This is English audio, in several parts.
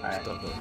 Alright. Still good.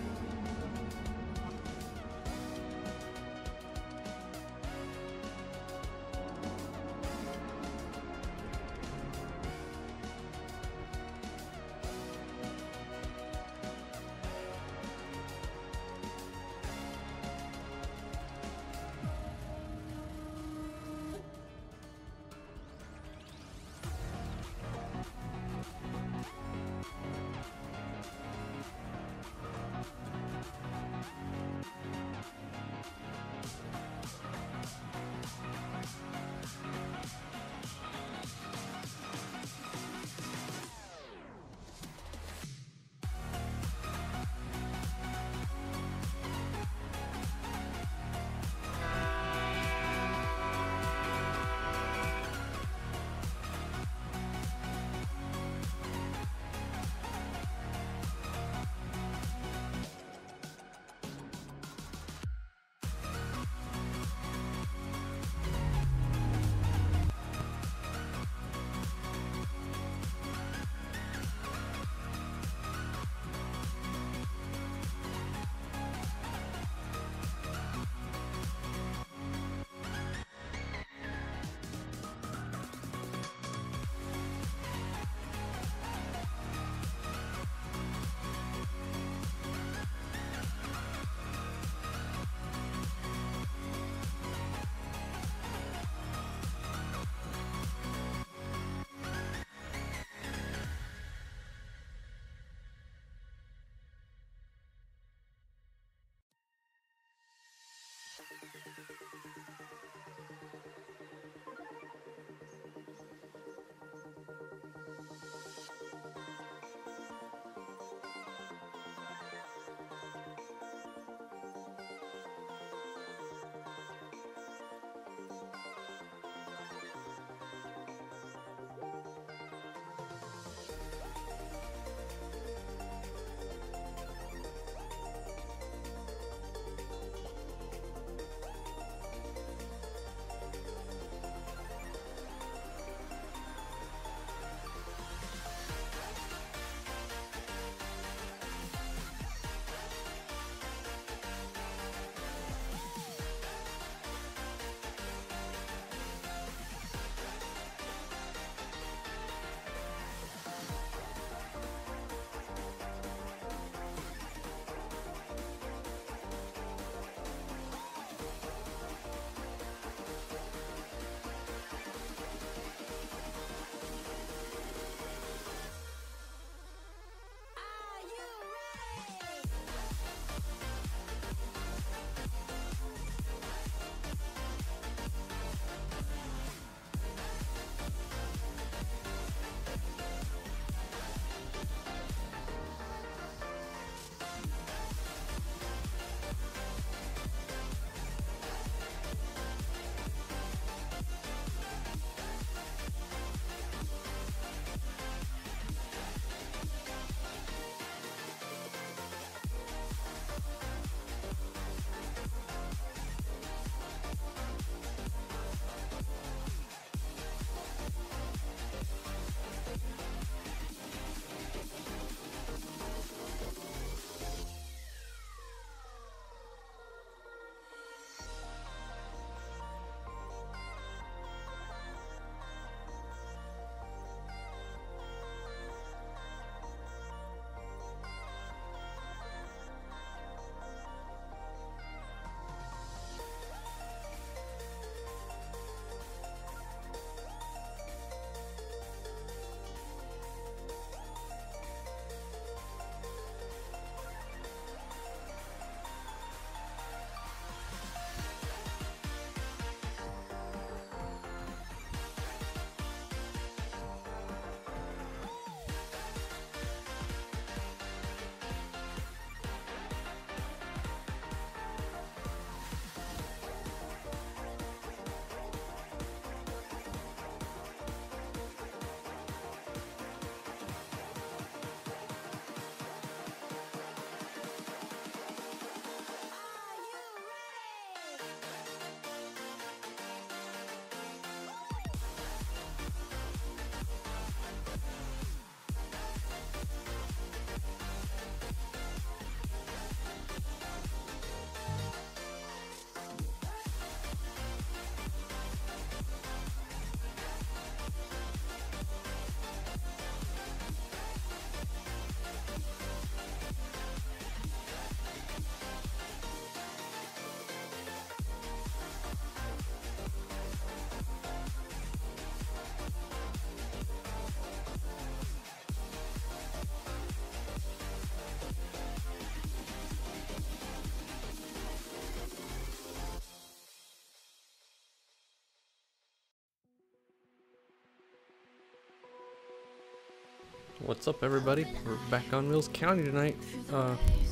What's up, everybody? We're back on Mills County tonight.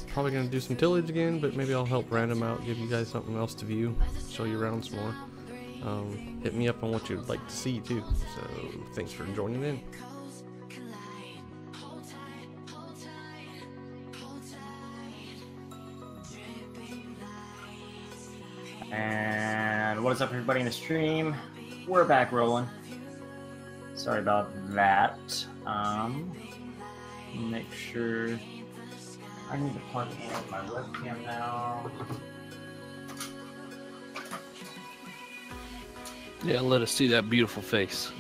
Probably gonna do some tillage again, but maybe I'll help random out, give you guys something else to view, show you around some more. Hit me up on what you'd like to see too. So thanks for joining in. And what is up, everybody in the stream? We're back rolling. Sorry about that. Make sure I need to plug in my webcam now. Yeah, let us see that beautiful face.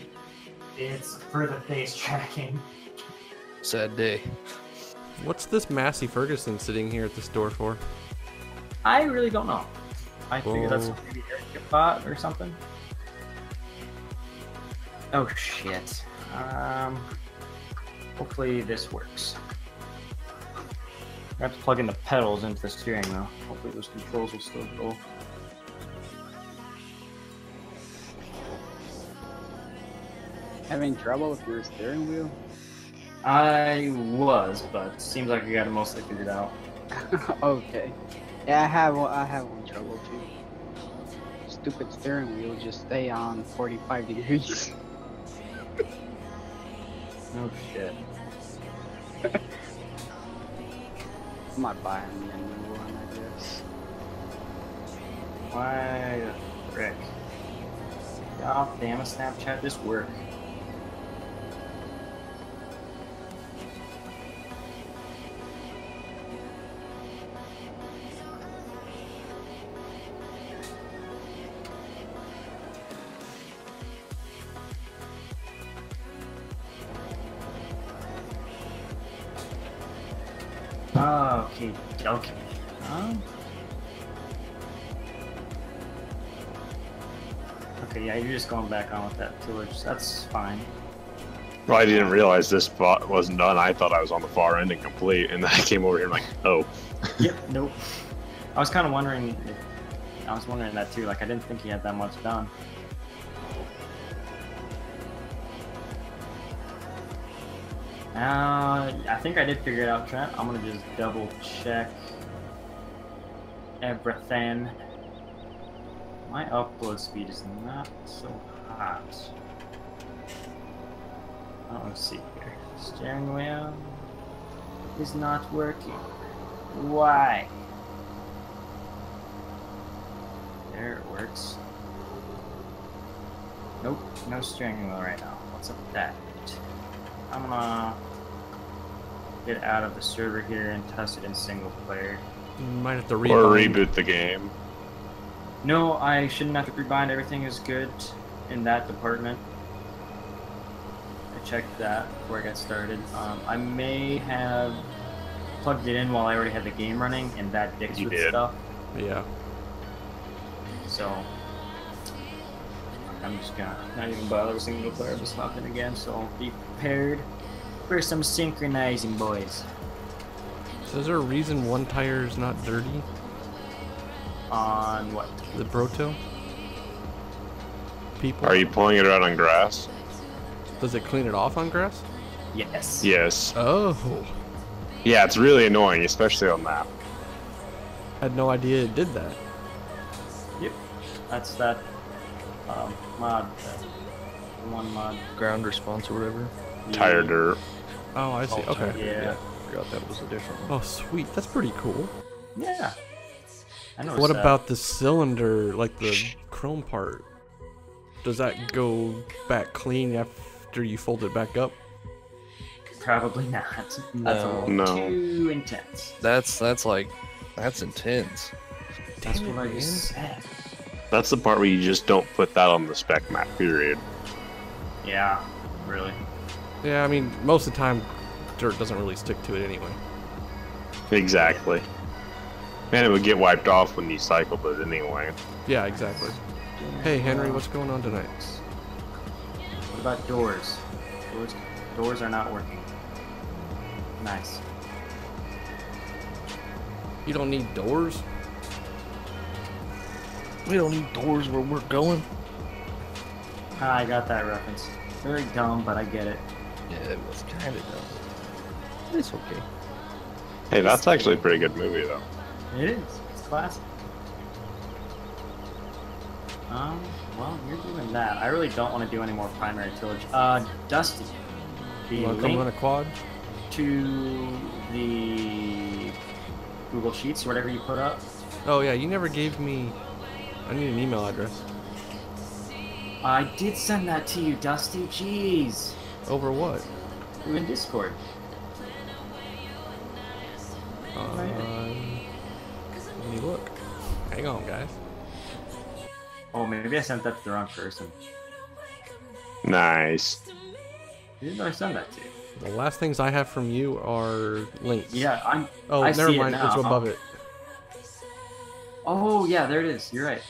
It's for the face tracking. Sad day. What's this Massey Ferguson sitting here at the store for? I really don't know. I figure that's maybe a bot or something. Oh shit. Hopefully this works. I have to plug in the pedals into the steering though. Hopefully those controls will still go. Having trouble with your steering wheel? I was, but seems like I got it mostly figured out. Okay. Yeah, I have one trouble too. Stupid steering wheel just stay on 45 degrees. Oh shit. I might buy me a new one, I guess. Why the frick? God damn it, Snapchat, this work. Okay, okay. Okay, yeah, you're just going back on with that tillage. That's fine. Well, I didn't realize this spot wasn't done. I thought I was on the far end and complete, and then I came over here and like, oh. Yep, nope. I was kind of wondering that too. Like, I didn't think he had that much done. I think I did figure it out, Trent. I'm gonna just double check everything. My upload speed is not so hot. Oh, let's see here. Steering wheel is not working. Why? There it works. Nope, no steering wheel right now. What's up with that? I'm gonna get out of the server here and test it in single player. You might have to Or reboot the game. No, I shouldn't have to rebind. Everything is good in that department. I checked that before I got started. I may have plugged it in while I already had the game running, and that dicks with stuff. Yeah. So I'm just gonna not even bother with single player, just hop in again. So be prepared for some synchronizing, boys. So is there a reason one tire is not dirty? On what? The Broto? People? Are you pulling it out on grass? Does it clean it off on grass? Yes. Yes. Oh. Yeah, it's really annoying, especially on that. Had no idea it did that. Yep. That's that mod. One mod. Ground response or whatever. Tire dirt. Oh, I see. Okay. Yeah. Forgot that was a different one. Oh, sweet. That's pretty cool. Yeah. I noticed What that. about the cylinder, like the chrome part? Does that go back clean after you fold it back up? Probably not. That's a little No. too intense. That's intense. That's Damn what it, I man. said. That's the part where you just don't put that on the spec map, period. Yeah. Really. Yeah, I mean, most of the time, dirt doesn't really stick to it anyway. Exactly. And it would get wiped off when you cycled it anyway. Yeah, exactly. Hey, Henry, what's going on tonight? What about doors? Doors are not working. Nice. You don't need doors? We don't need doors where we're going. I got that reference. Very dumb, but I get it. Yeah, it was kind of dumb. It's okay. Hey, that's actually a pretty good movie, though. It is. It's classic. Well, you're doing that. I really don't want to do any more primary tillage. Dusty. The You want to come link run a quad? to the Google Sheets, whatever you put up. Oh yeah, you never gave me. I need an email address. I did send that to you, Dusty. Jeez. Over what? We're in Discord. Let me look. Hang on, guys. Oh, maybe I sent that to the wrong person. Nice. Who did I send that to? The last things I have from you are links. Yeah, Oh, I never see it mind. now. It's above it. Oh, yeah, there it is. You're right.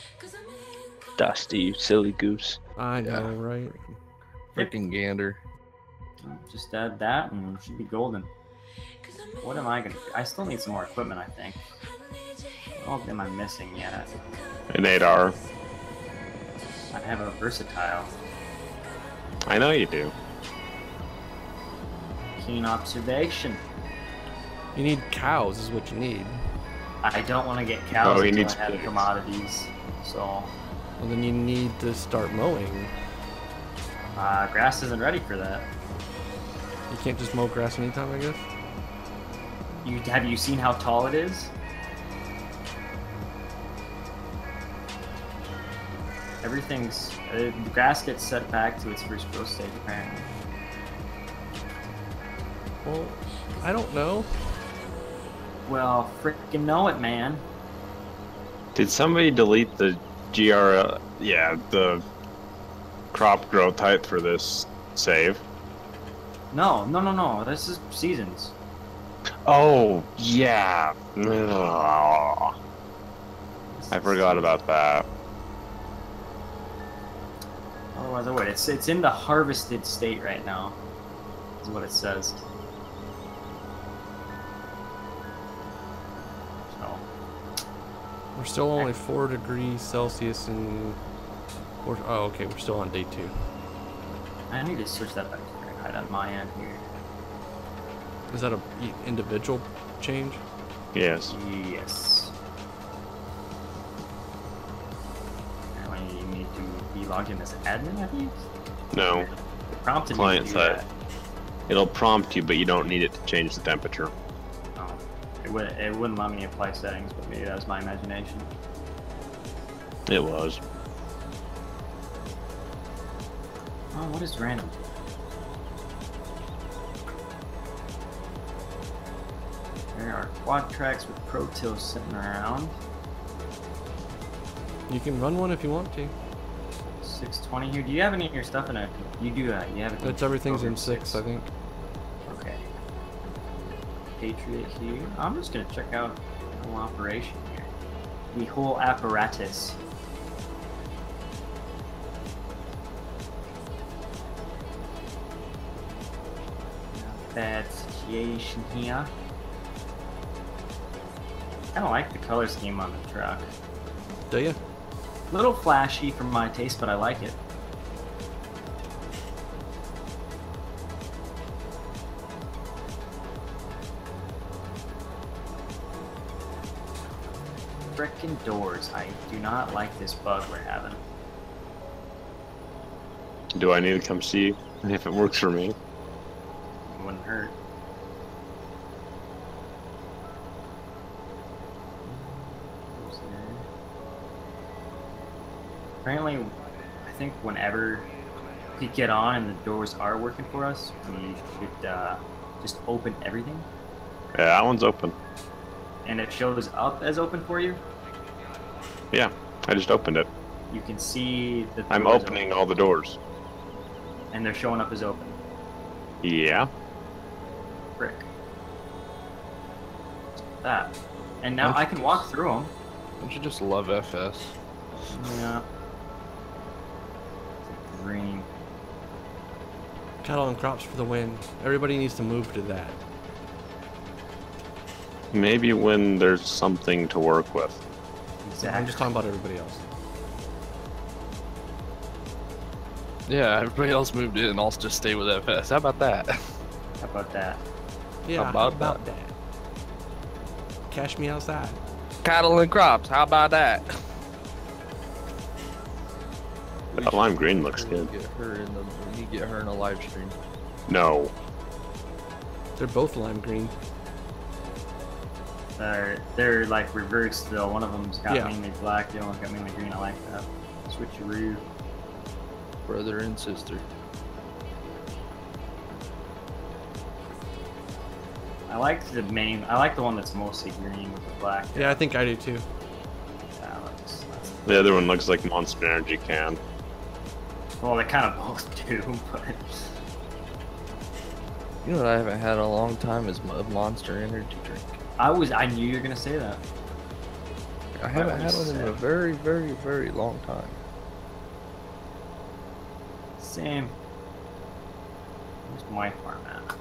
Dusty, you silly goose. I know, Yeah. right? Freaking gander. Just add that and it should be golden. What am I gonna do? I still need some more equipment, I think. What am I missing yet? An 8R. I have a versatile. I know you do. Keen observation. You need cows, is what you need. I don't want to get cows Oh, he until needs I have pigs. commodities. So, Well, then you need to start mowing. grass isn't ready for that. You can't just mow grass anytime, I guess. Have you seen how tall it is? Everything's the grass gets set back to its first growth stage apparently. Well, I don't know. Well, frickin' know it, man. Did somebody delete the the crop growth height for this save? No. This is seasons. Oh, yeah. Ugh. I forgot about that. Otherwise, I would. It's in the harvested state right now. Is what it says. So. We're still only 4 degrees Celsius and... Oh, okay, we're still on day 2. I need to switch that back to Fahrenheit on my end here. Is that a individual change? Yes. Yes. Now you need to be logged in as admin, I think? No. It prompted Client me to do side. that. It'll prompt you, but you don't need it to change the temperature. Oh. It wouldn't let me apply settings, but maybe that was my imagination. It was. Oh, what is random? There are quad tracks with Pro Till sitting around. You can run one if you want to. 620 here. Do you have any of your stuff in it? You do. You have it. It's everything's over in 6, I think. Okay. Patriot here. I'm just gonna check out the whole operation here. The whole apparatus. Bad situation here. I don't like the color scheme on the truck. Do you? Little flashy for my taste, but I like it. Frickin' doors. I do not like this bug we're having. Do I need to come see you? If it works for me. It wouldn't hurt. Apparently, I think whenever we get on and the doors are working for us, we should just open everything. Yeah, that one's open. And it shows up as open for you. Yeah, I just opened it. You can see that I'm opening all the doors. and they're showing up as open. Yeah. Frick. That. And now I can walk through them. Don't you just love FS? Yeah. Green. Cattle and crops for the win. Everybody needs to move to that. Maybe when there's something to work with. Exactly. I'm just talking about everybody else. Yeah, everybody else moved in. I'll just stay with FS. How about that? How about that? Yeah, How how about that? Cash me outside. Cattle and crops. How about that? That lime green looks good. We need to get her in a live stream. No. They're both lime green. They're like reversed though. One of them's got Yeah. mainly black, the other one's got mainly green. I like that. Switcheroo. Brother and sister. I like the one that's mostly green with the black. Yeah, I think I do too. That's The other one looks like Monster Energy can. well, they kind of both do, but You know what I haven't had in a long time is a Monster Energy drink. I knew you were gonna say that. I haven't had was one in a sad. very, very, very long time. Same. Where's my farm at?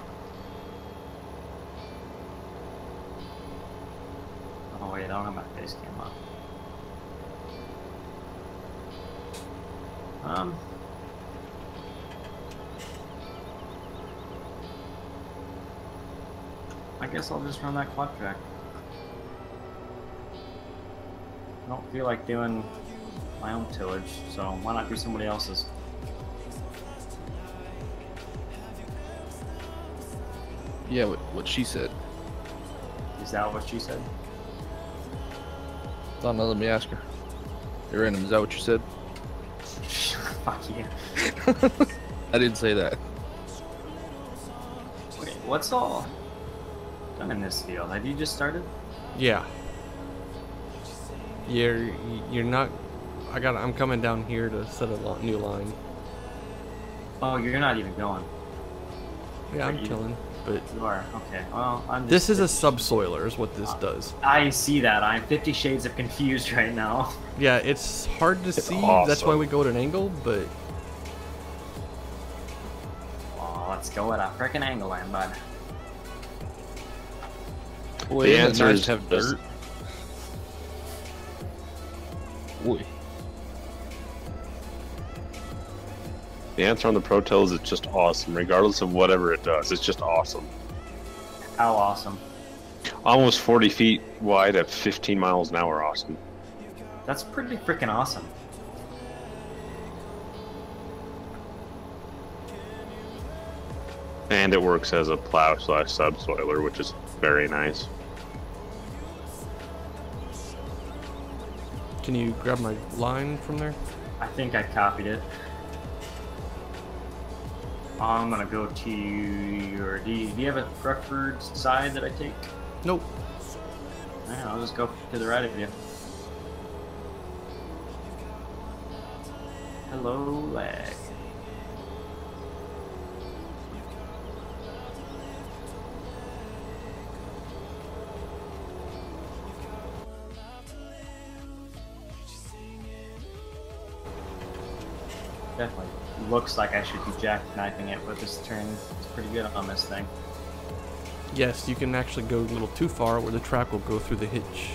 Oh wait, I don't have my face cam up. I guess I'll just run that quad track. I don't feel like doing my own tillage, so why not do somebody else's? Yeah, what she said. Is that what she said? Oh, no, let me ask her. Hey, Random, is that what you said? Fuck you. I didn't say that. Wait, what's all done in this field? Have you just started? Yeah. You're not. I'm coming down here to set a new line. Oh, you're not even going. Yeah, I'm you- killing. But You are. Okay. Well, I'm just this is a subsoiler, is what this does. I see that. I'm 50 shades of confused right now. Yeah, it's hard to see. That's why awesome. we go at an angle, but Oh, let's go at a frickin' angle, then, bud. Boy, The isn't it answer nice is to have dirt. Boy. The answer on the Pro Tool is it's just awesome, regardless of whatever it does. It's just awesome. How awesome. Almost 40 feet wide at 15 miles an hour, awesome. That's pretty frickin' awesome. And it works as a plow / subsoiler, which is very nice. can you grab my line from there? I think I copied it. I'm gonna go to your. Do you have a preferred side that I take? Nope. Yeah, I'll just go to the right of you. Hello, lag. Definitely looks like I should be jackknifing it with this turn. It's pretty good on this thing. Yes, you can actually go a little too far where the track will go through the hitch.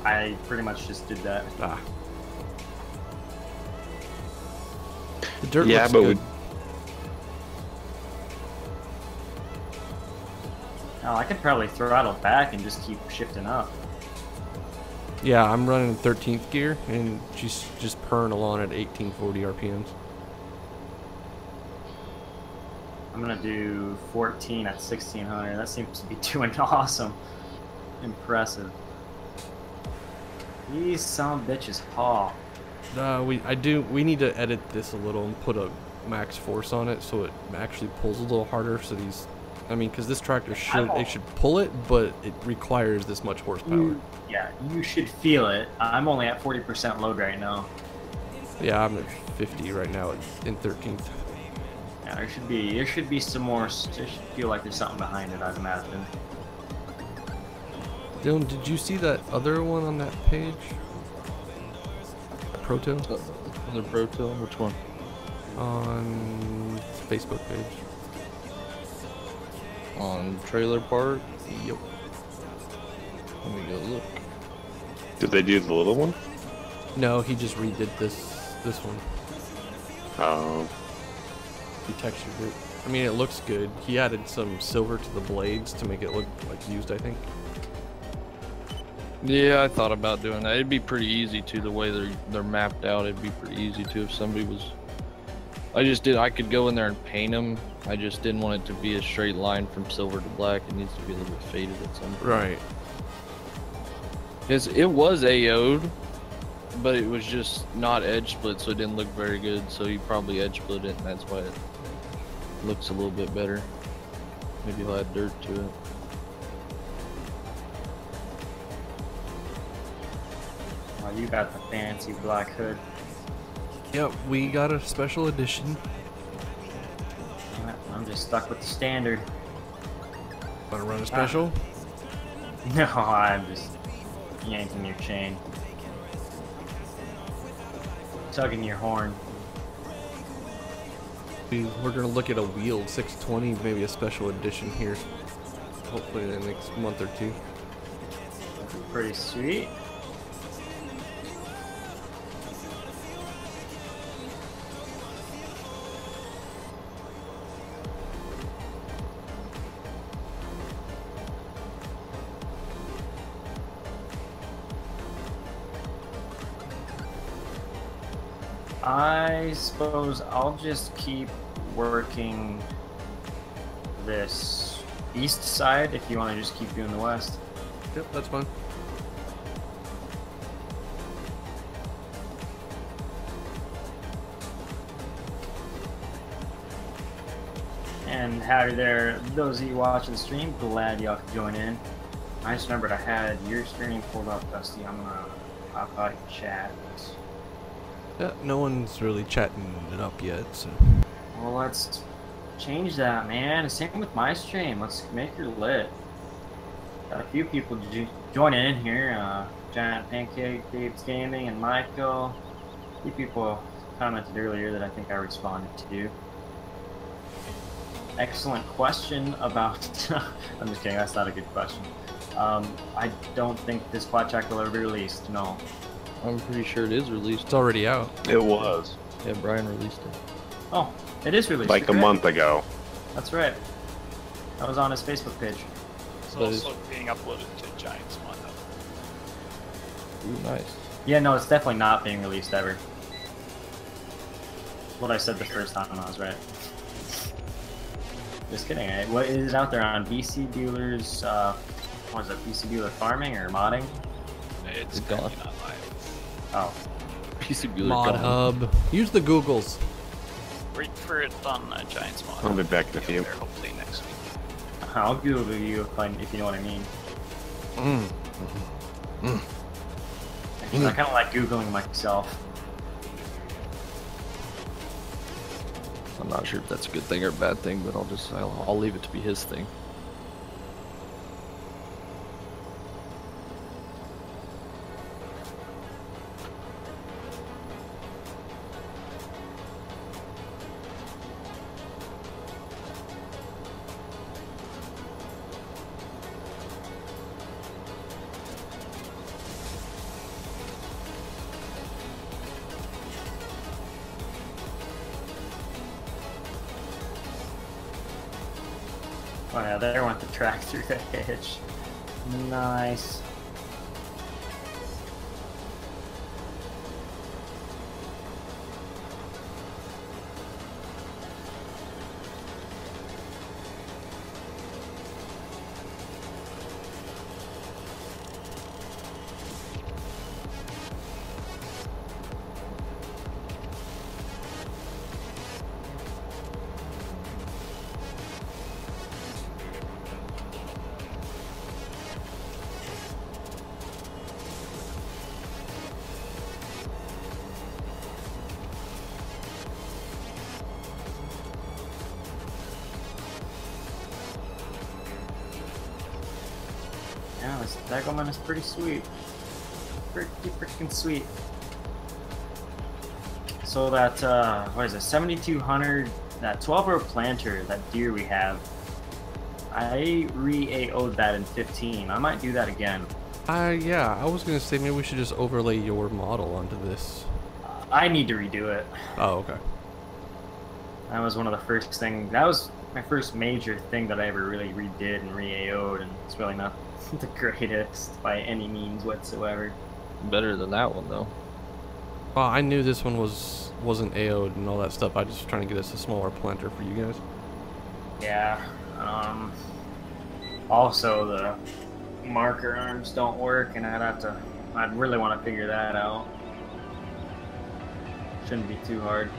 I pretty much just did that. Ah. The dirt Yeah, looks but good. Oh, I could probably throttle back and just keep shifting up. Yeah, I'm running 13th gear, and she's just purring along at 1840 RPMs. I'm gonna do 14 at 1600. That seems to be doing awesome. Impressive. These son of bitches haul. We need to edit this a little and put a max force on it so it actually pulls a little harder. So because this tractor should pull it, but it requires this much horsepower. Yeah, you should feel it. I'm only at 40% load right now. Yeah, I'm at 50 right now in 13th. Yeah, there should be some more. There should feel like there's something behind it, I'd imagine. Dylan, did you see that other one on that page? Proto? On the Pro Tool? Which one? On Facebook page. On Trailer Park? Yep. Let me go look. Did they do the little one? No, he just redid this one. Oh. He textured it. I mean, it looks good. He added some silver to the blades to make it look like used, I think. Yeah, I thought about doing that. It'd be pretty easy too, the way they're mapped out. It'd be pretty easy too if somebody was. I could go in there and paint them. I just didn't want it to be a straight line from silver to black. It needs to be a little bit faded at some point. Right. Because it was AO'd, but it was just not edge split, so it didn't look very good. So you probably edge split it, and that's why it looks a little bit better. Maybe he'll add dirt to it. Oh, you got the fancy black hood. Yep, we got a special edition. I'm just stuck with the standard. Want to run a special? No, I'm just yanking your chain. Tugging your horn. We're gonna look at a wheeled 620, maybe a special edition here. Hopefully in the next month or two. Pretty sweet. I suppose I'll just keep working this east side if you want to just keep doing the west. Yep, that's fine. And howdy there, those of you watching the stream, glad y'all could join in. I just remembered I had your stream pulled up, Dusty. I'm gonna hop out your chat. Yeah, no one's really chatting it up yet, so. Well, let's change that, man. Same with my stream. Let's make her lit. Got a few people joining in here. Giant Pancake, Dave's Gaming, and Michael. A few people commented earlier that I think I responded to. Excellent question about... I'm just kidding, that's not a good question. I don't think this flat track will ever be released, no. I'm pretty sure it is released. It's already out. It was. Yeah, Brian released it. Oh, it is released. Like a month ago. That's right. That was on his Facebook page. It's also being uploaded to Giant's mod. Ooh, nice. Yeah, no, it's definitely not being released ever. What I said the first time, I was right. Just kidding. What is out there on BC Bueller's, what is it, BC Bueller Farming or Modding? It's gone. currently not live. Oh. PC Bueller Mod gone. Hub. Use the Googles. Wait for it on Giant's mod. I'll be back in a It'll be few. out there hopefully next week. I'll Google you if you know what I mean. Actually, I kind of like Googling myself. I'm not sure if that's a good thing or a bad thing, but I'll leave it to be his thing. Oh yeah, there went the track through the hedge. Nice. Yeah, this Degelman is pretty sweet. Pretty freaking sweet. So that, what is it, 7200, that 12-row planter, that deer we have, I re-AO'd that in 15. I might do that again. Yeah, I was gonna say maybe we should just overlay your model onto this. I need to redo it. Oh, okay. That was one of the first things. That was my first major thing that I ever really redid and re-AO'd, and it's really not the greatest by any means whatsoever. Better than that one though. Well, I knew this one wasn't AO'd and all that stuff. I just was trying to get us a smaller planter for you guys. Yeah. Also, the marker arms don't work, and I'd really want to figure that out. Shouldn't be too hard.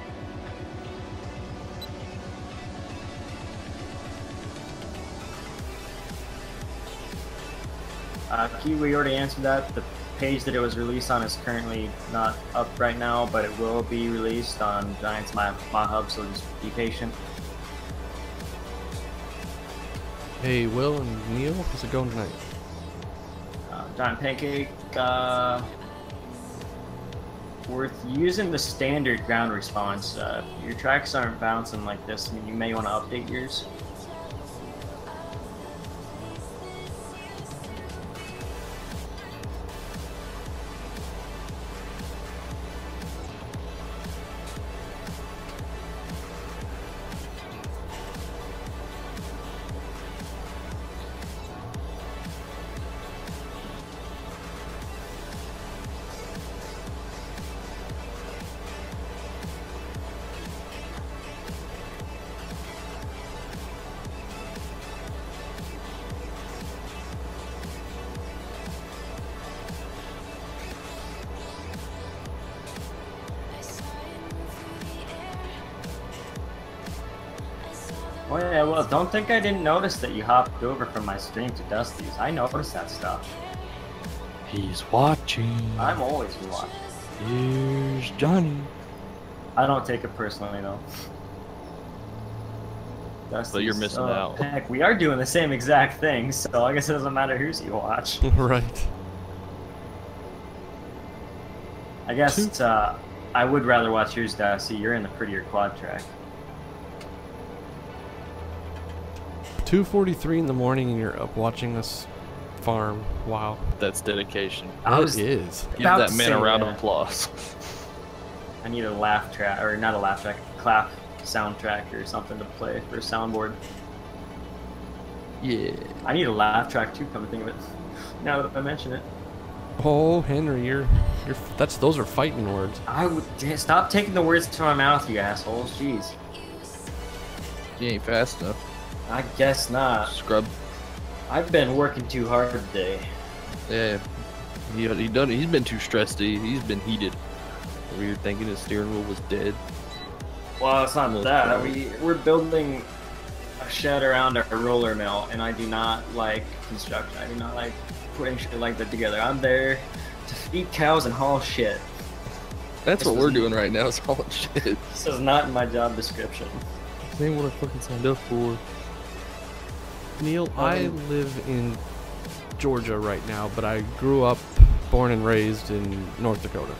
Key, we already answered that. The page that it was released on is currently not up right now, but it will be released on Giants My Hub, so just be patient. Hey, Will and Neil, how's it going tonight? Giant Pancake, worth using the standard ground response. If your tracks aren't bouncing like this, I mean, you may want to update yours. Oh yeah, well, don't think I didn't notice that you hopped over from my stream to Dusty's. I noticed that stuff. He's watching. I'm always watching. Here's Johnny. I don't take it personally though. Dusty's, But you're missing out. Heck, we are doing the same exact thing, so I guess it doesn't matter who's you watch. Right. I guess I would rather watch yours, Dusty. You're in the prettier quad track. 2:43 in the morning and you're up watching us farm. Wow. That's dedication. I was It is. Give about that to man say a round of that. applause. I need a laugh track, or not a laugh track, a clap soundtrack or something to play for a soundboard. Yeah. I need a laugh track too, come to think of it. Now that I mention it. Oh, Henry, those are fighting words. I would stop taking the words to my mouth, you assholes. Jeez. You ain't fast enough. I guess not. Scrub. I've been working too hard today. Yeah. He's been too stressed. He's been heated. Over here thinking his steering wheel was dead. Well, it's not that. We're building a shed around a roller mill, and I do not like construction. I do not like putting shit like that together. I'm there to feed cows and haul shit. That's what we're doing right now. Is hauling shit. This is not in my job description. This ain't what I fucking signed up for. Neil, I live in Georgia right now, but I grew up, born and raised in North Dakota.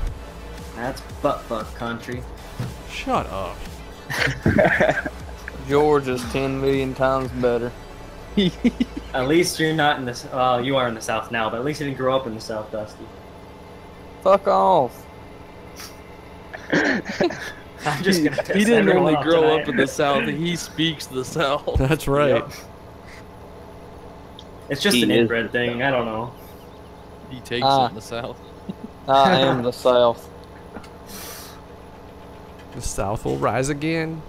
That's butt-fuck country. Shut up. Georgia's 10 million times better. At least you're not in the... Well, you are in the South now, but at least you didn't grow up in the South, Dusty. Fuck off. I'm just gonna piss He didn't everyone only off grow tonight. up in the South, he speaks the South. That's right. Yep. It's just an inbred thing, I don't know. He takes it in the South. I am the South. The South will rise again.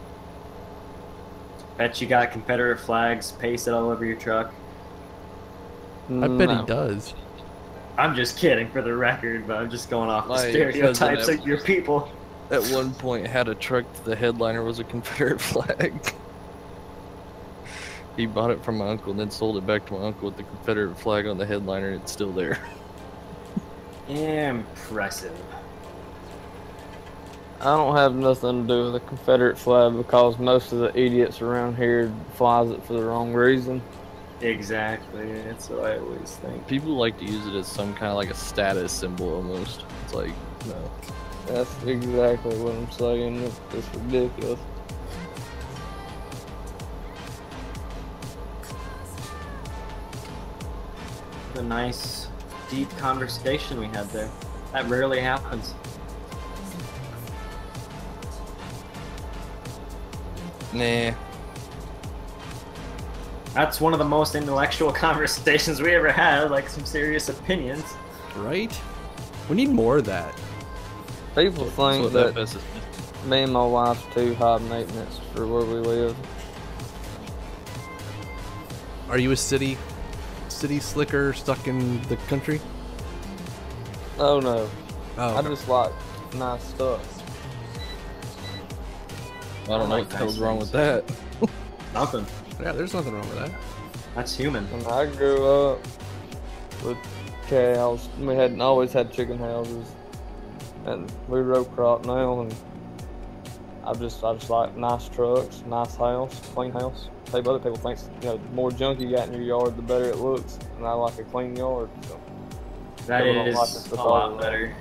Bet you got Confederate flags pasted all over your truck. I bet No. he does. I'm just kidding for the record, but I'm just going off the My stereotypes cousin of your people. At one point had a truck, the headliner was a Confederate flag. He bought it from my uncle and then sold it back to my uncle with the Confederate flag on the headliner, and it's still there. Impressive. I don't have nothing to do with the Confederate flag because most of the idiots around here flies it for the wrong reason. Exactly, that's what I always think. People like to use it as some kind of like a status symbol almost. It's like, no. That's exactly what I'm saying. It's ridiculous. A nice, deep conversation we had there. That rarely happens. Nah. That's one of the most intellectual conversations we ever had, like some serious opinions. Right? We need more of that. People That's think what that pisses me. me and my wife's too high maintenance for where we live. Are you a city slicker stuck in the country? Oh no. Oh, I okay. just like nice stuff. I don't know what the hell's wrong with that. Nothing. Yeah, there's nothing wrong with that. That's human. When I grew up with cows, we had always had chicken houses, and we row crop now, and I just like nice trucks, nice house, clean house. Other people think, you know, the more junk you got in your yard, the better it looks, and I like a clean yard. So That people don't is like this a stuff lot all better.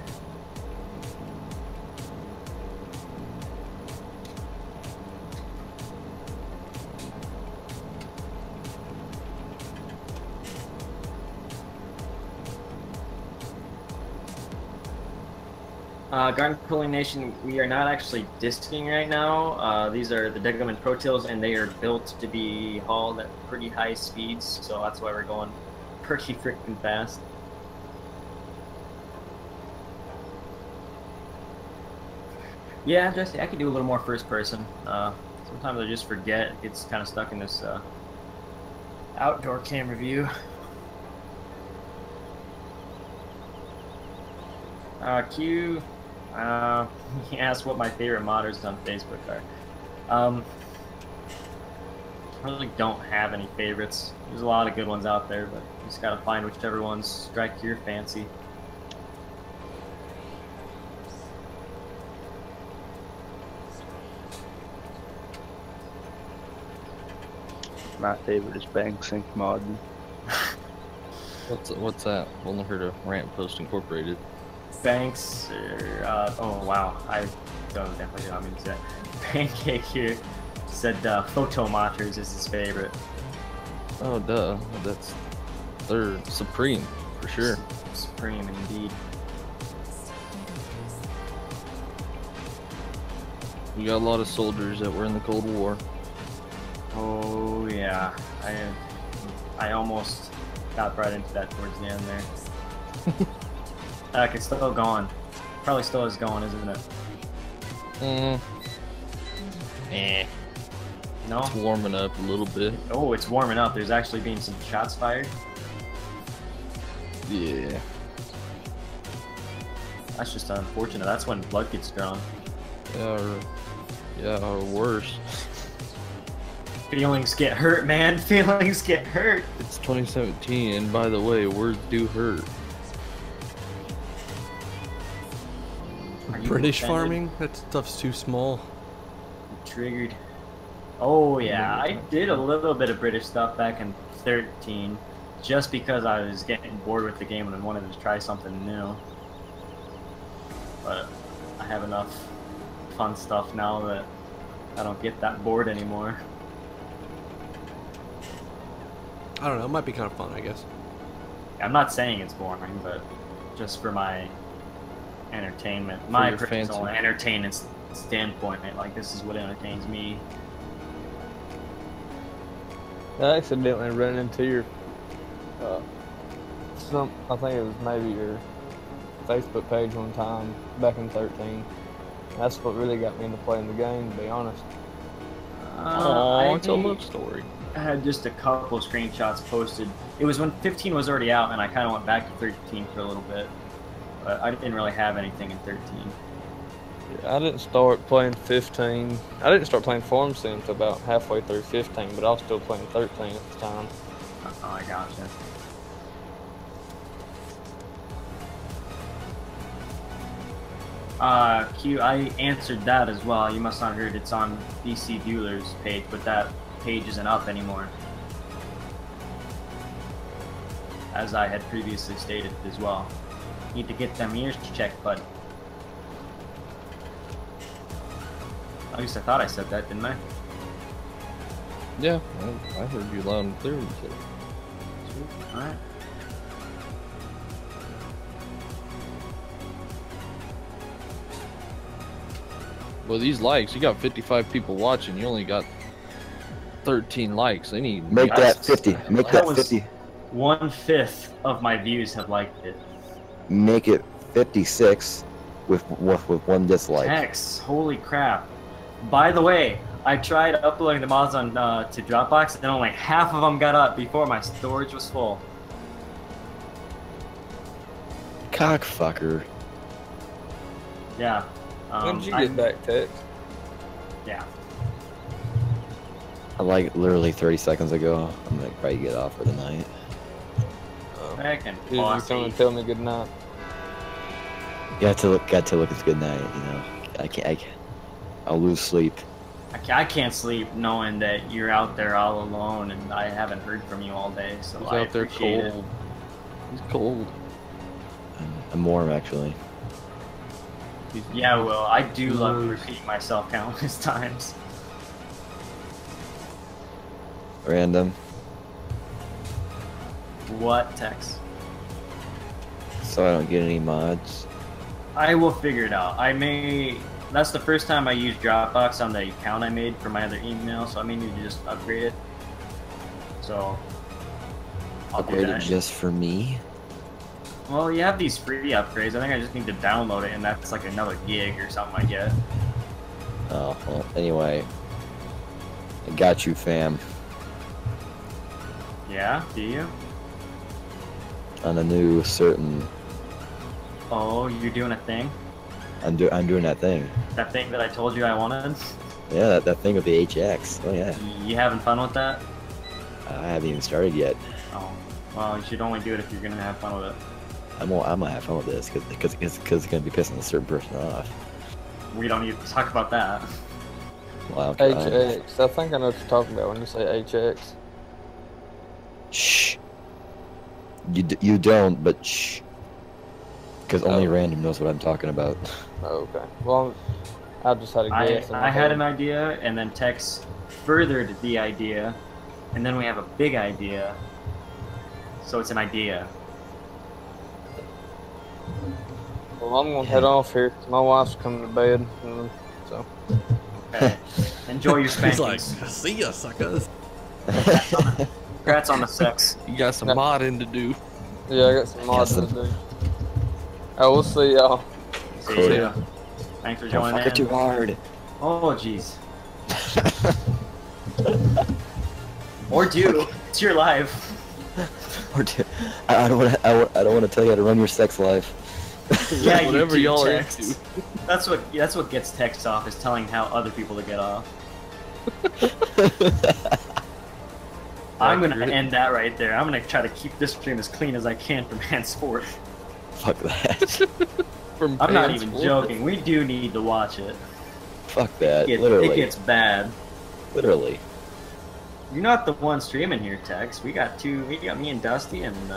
Garden Cooling Nation, we are not actually disking right now. These are the Degaman Pro Tills, and they are built to be hauled at pretty high speeds, so that's why we're going pretty freaking fast. Yeah, Jesse, I could do a little more first person. Sometimes I just forget. It gets kind of stuck in this outdoor camera view. Q, he asked what my favorite modders on Facebook are. I really don't have any favorites. There's a lot of good ones out there, but you just gotta find whichever ones strike your fancy. My favorite is Banksink mod. What's that? Only heard of Rant Post Incorporated. Banks, oh wow, I don't definitely not mean to say. Pancake here said Photomotters is his favorite. Oh duh, they're supreme for sure. Supreme indeed. We got a lot of soldiers that were in the Cold War. Oh yeah, I almost got right into that towards the end there. It's still going. Probably still is going, isn't it? No? It's warming up a little bit. Oh, it's warming up. There's actually been some shots fired. Yeah. That's just unfortunate. That's when blood gets drawn. Or worse. Feelings get hurt, man. Feelings get hurt. It's 2017, and by the way, words do hurt. British offended? farming? That stuff's too small. Triggered. Oh yeah, I did a little bit of British stuff back in 13, just because I was getting bored with the game and I wanted to try something new. But I have enough fun stuff now that I don't get that bored anymore. I don't know, it might be kind of fun, I guess. I'm not saying it's boring, but just for my entertainment, my your personal fancy. entertainment standpoint, like this is what entertains me. I accidentally ran into your, I think it was maybe your Facebook page one time back in 13. That's what really got me into playing the game, to be honest. It's a love story. I had just a couple screenshots posted. It was when 15 was already out, and I kind of went back to 13 for a little bit. But I didn't really have anything in 13. I didn't start playing 15. I didn't start playing Farm Sim until about halfway through 15, but I was still playing 13 at the time. Oh, I gotcha. Q, I answered that as well. You must not have heard it's on BC Bueller's page, but that page isn't up anymore. As I had previously stated as well. Need to get them ears checked, bud. At least I thought I said that, didn't I? Yeah, I heard you loud and clear. Alright. Well, these likes, you got 55 people watching. You only got 13 likes. They need Make that 50. Make that was 50. 1/5 of my views have liked it. Make it 56 with one dislike. Hex, holy crap. By the way, I tried uploading the mods on to Dropbox and only half of them got up before my storage was full. Cockfucker. Yeah. When did you get back, Tex? Yeah. Like literally 30 seconds ago. I'm gonna probably get off for the night. Heckin' Did you come bossy. and tell me good night? Got to look it's good night, you know. I'll lose sleep. I can't sleep knowing that you're out there all alone and I haven't heard from you all day, so He's I out there appreciate cold. it. He's cold. I'm warm actually. Yeah, well, I do love repeating myself countless times. Random. What, Tex? So I don't get any mods. I will figure it out. That's the first time I used Dropbox on the account I made for my other email, so I may need to just upgrade it. So, I'll do Upgrade it that. just for me? Well, you have these free upgrades. I think I just need to download it, and that's like another gig or something I get. Oh, well, anyway. I got you, fam. Yeah? Do you? On a new certain... Oh, you're doing a thing? I'm doing that thing. That thing that I told you I wanted? Yeah, that thing with the HX. Oh yeah. You having fun with that? I haven't even started yet. Oh, well, you should only do it if you're gonna have fun with it. I'm gonna have fun with this because it's gonna be pissing a certain person off. We don't need to talk about that. Wow. HX. I think I know what you're talking about when you say HX. Shh. You don't, but shh. Because only random knows what I'm talking about. Oh, okay. Well, I just had a guess. I had an idea, and then Tex furthered the idea, and then we have a big idea. So it's an idea. Well, I'm gonna head off here. My wife's coming to bed, so. Okay. Enjoy your spankings. He's like, see ya, suckers. Congrats on the sex. You got some modding to do. Yeah, I got some mods to do. Oh, we'll see y'all. See ya. Thanks for Don't joining fuck in. it too hard. Oh, jeez. Or do. It's your life. I don't want to tell you how to run your sex life. Yeah, you Whatever do, y'all are Tex. into. That's what gets Tex off, is telling how other people to get off. I'm gonna end that right there. I'm gonna try to keep this stream as clean as I can from henceforth. Fuck that. From I'm not pants even full. joking. We do need to watch it. Fuck that. It Literally. gets bad. Literally. You're not the one streaming here, Tex. We got me and Dusty, and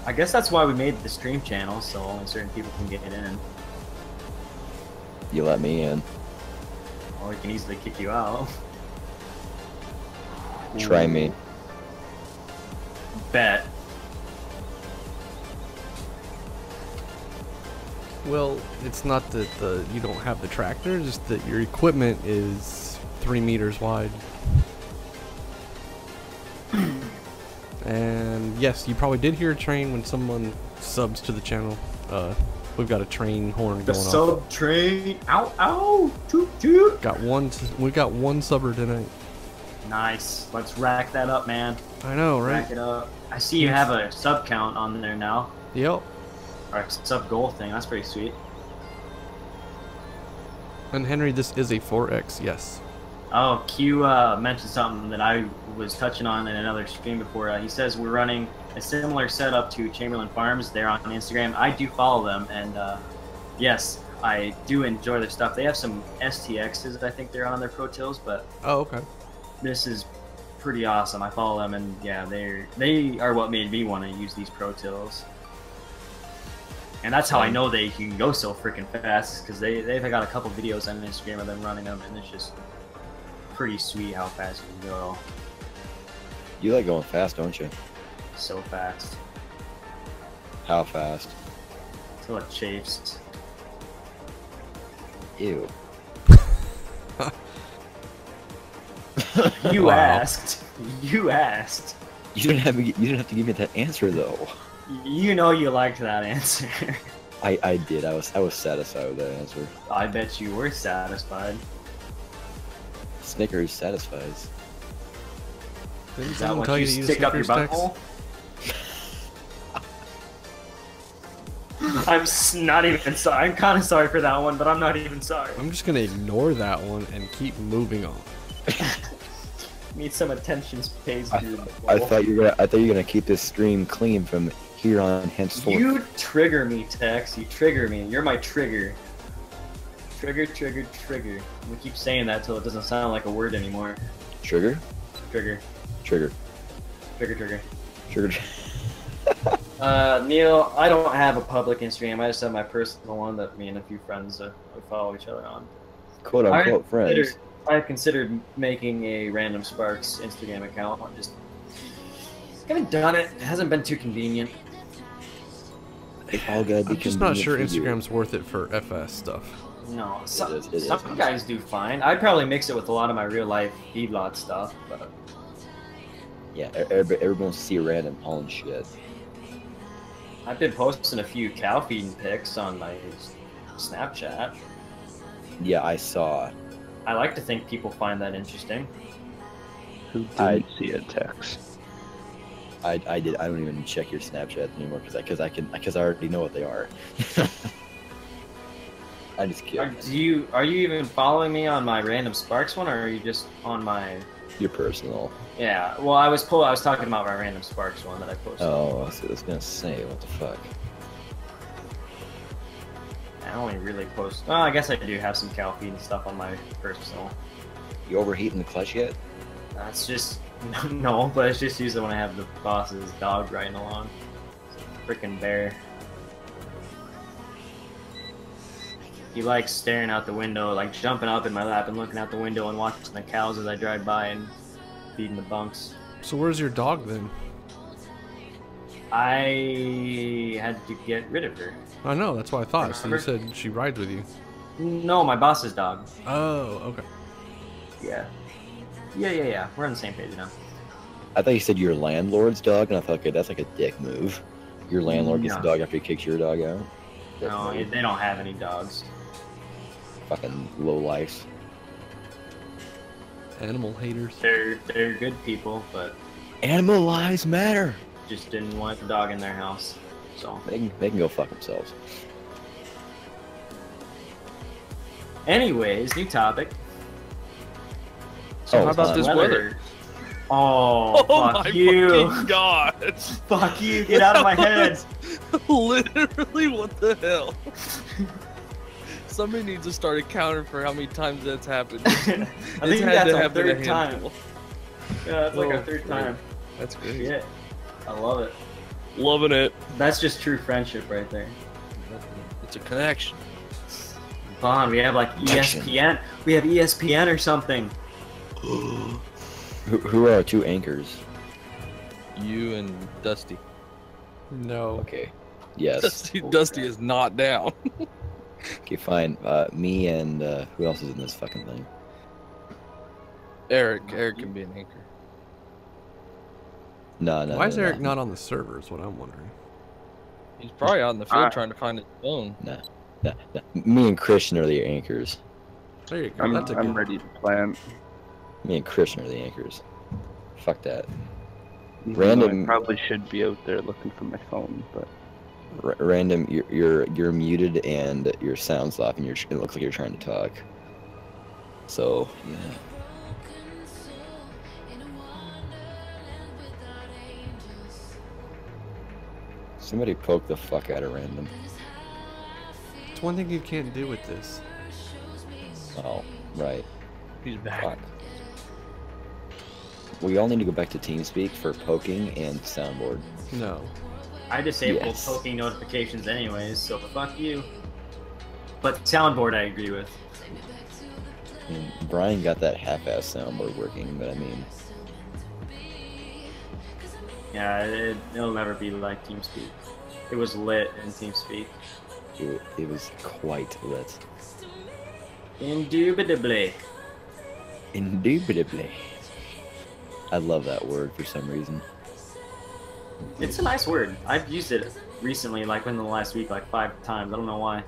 I guess that's why we made the stream channel, so only certain people can get in. You let me in. Or we can easily kick you out. Try me. Bet. Well, it's not that you don't have the tractor, just that your equipment is 3 meters wide. And yes, you probably did hear a train when someone subs to the channel. We've got a train horn The going off. sub train. Ow, ow, toot, toot. We got one subber tonight. Nice. Let's rack that up, man. I know, right? Rack it up. I see you have a sub count on there now. Yep. Or a sub goal thing. That's pretty sweet. And Henry, this is a 4X, yes. Oh, Q mentioned something that I was touching on in another stream before. He says we're running a similar setup to Chamberlain Farms. They're on Instagram. I do follow them, and yes, I do enjoy their stuff. They have some STXs, I think they're on their Pro Tills, but Oh, okay. this is pretty awesome. I follow them, and yeah, they are what made me want to use these Pro Tills. And that's how I know they can go so freaking fast, because they've got a couple videos on Instagram of them running them, and it's just pretty sweet how fast you can go. You like going fast, don't you? So fast. How fast? Till it chafes. Ew. You Wow. asked. You asked. You didn't have to give me that answer though. You know you liked that answer. I did. I was satisfied with that answer. I bet you were satisfied. Snickers satisfies. Didn't Is that someone what tell you you to eat a stick up your Snickers, Tex? butthole? I'm not even sorry. I'm kind of sorry for that one, but I'm not even sorry. I'm just gonna ignore that one and keep moving on. Need some attention space, dude. I thought you were gonna keep this stream clean from here on henceforth. You trigger me, Tex. You trigger me. You're my trigger. Trigger, trigger, trigger. We keep saying that till it doesn't sound like a word anymore. Trigger? Trigger. Trigger. Trigger, trigger. Trigger. Neil, I don't have a public Instagram. I just have my personal one that me and a few friends we follow each other on. Quote unquote friends. I've considered making a Random Sparks Instagram account. I just haven't done it. It hasn't been too convenient. They all gotta be I'm just not sure convenient for you. Instagram's worth it for FS stuff. No, some It is. guys do fine. I'd probably mix it with a lot of my real life feedlot stuff, but Yeah, everyone wants to see random hauling shit. I've been posting a few cow feeding pics on my Snapchat. Yeah, I saw. I like to think people find that interesting. Who didn't see a text? I did. I don't even check your Snapchat anymore because I already know what they are. I just kidding. Are you even following me on my Random Sparks one, or are you just on my? Your personal. Yeah. Well, I was talking about my Random Sparks one that I posted. Oh, I was gonna say, what the fuck? I only really post. Well, I guess I do have some cow feeding stuff on my personal. You overheating the clutch yet? That's just no, but it's just usually when I have the boss's dog riding along. Freaking bear. He likes staring out the window, like jumping up in my lap and looking out the window and watching the cows as I drive by and feeding the bunks. So where's your dog then? I had to get rid of her. I know, that's what I thought. So you Remember? said she rides with you. No, my boss's dog. Oh, okay. Yeah. Yeah. We're on the same page now. I thought you said your landlord's dog, and I thought, okay, that's like a dick move. Your landlord gets No. a dog after he kicks your dog out. No, they don't have any dogs. Fucking low life. Animal haters. They're good people, but Animal lives matter. just didn't want the dog in their house. So They can go fuck themselves. anyways, new topic. So Oh, how about this weather? Oh, fuck my you. fucking god! Fuck you, get out of my head. Literally, what the hell? Somebody needs to start a counter for how many times that's happened. I think It's had that's to our happen a third time. handful. Yeah, that's like Oh, our third great. time. That's great. Yeah, I love it. Loving it. That's just true friendship right there. It's a connection. Vaughn, we have like Connection. ESPN. We have ESPN or something. Who are our two anchors? You and Dusty. No. Okay. Yes. Dusty is not down. Okay, fine. Me and who else is in this fucking thing? Eric can be an anchor. No. Why is no, Eric no. not on the server is what I'm wondering. He's probably out in the field trying to find his phone. No. Me and Christian are the anchors. There you go. I'm That's a good ready to plan. Me and Christian are the anchors. Fuck that. Even though Random- I probably should be out there looking for my phone, but Random, you're muted and your sound's off, and it looks like you're trying to talk. So yeah. Somebody poke the fuck out of Random. It's one thing you can't do with this. Oh, right. He's back. Fuck. We all need to go back to TeamSpeak for poking and soundboard. No. I disabled Yes. poking notifications anyways, so fuck you. But soundboard I agree with. I mean, Brian got that half-ass soundboard working, but I mean, Yeah, it'll never be like TeamSpeak. It was lit in TeamSpeak. it was quite lit. Indubitably. Indubitably. I love that word for some reason. It's a nice word. I've used it recently, like in the last week, like 5 times. I don't know why.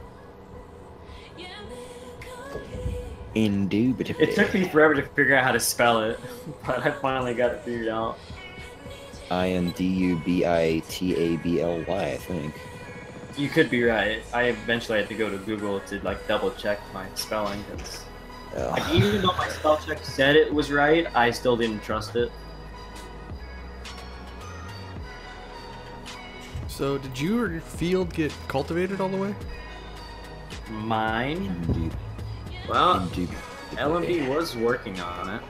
Indubitably. It took me forever to figure out how to spell it, but I finally got it figured out. Indubitably, I think. You could be right. I eventually had to go to Google to like double check my spelling. Cause, like, even though my spell check said it was right, I still didn't trust it. So, did your field get cultivated all the way? Mine? Indeed. Well, Indeed. LMB was working on it.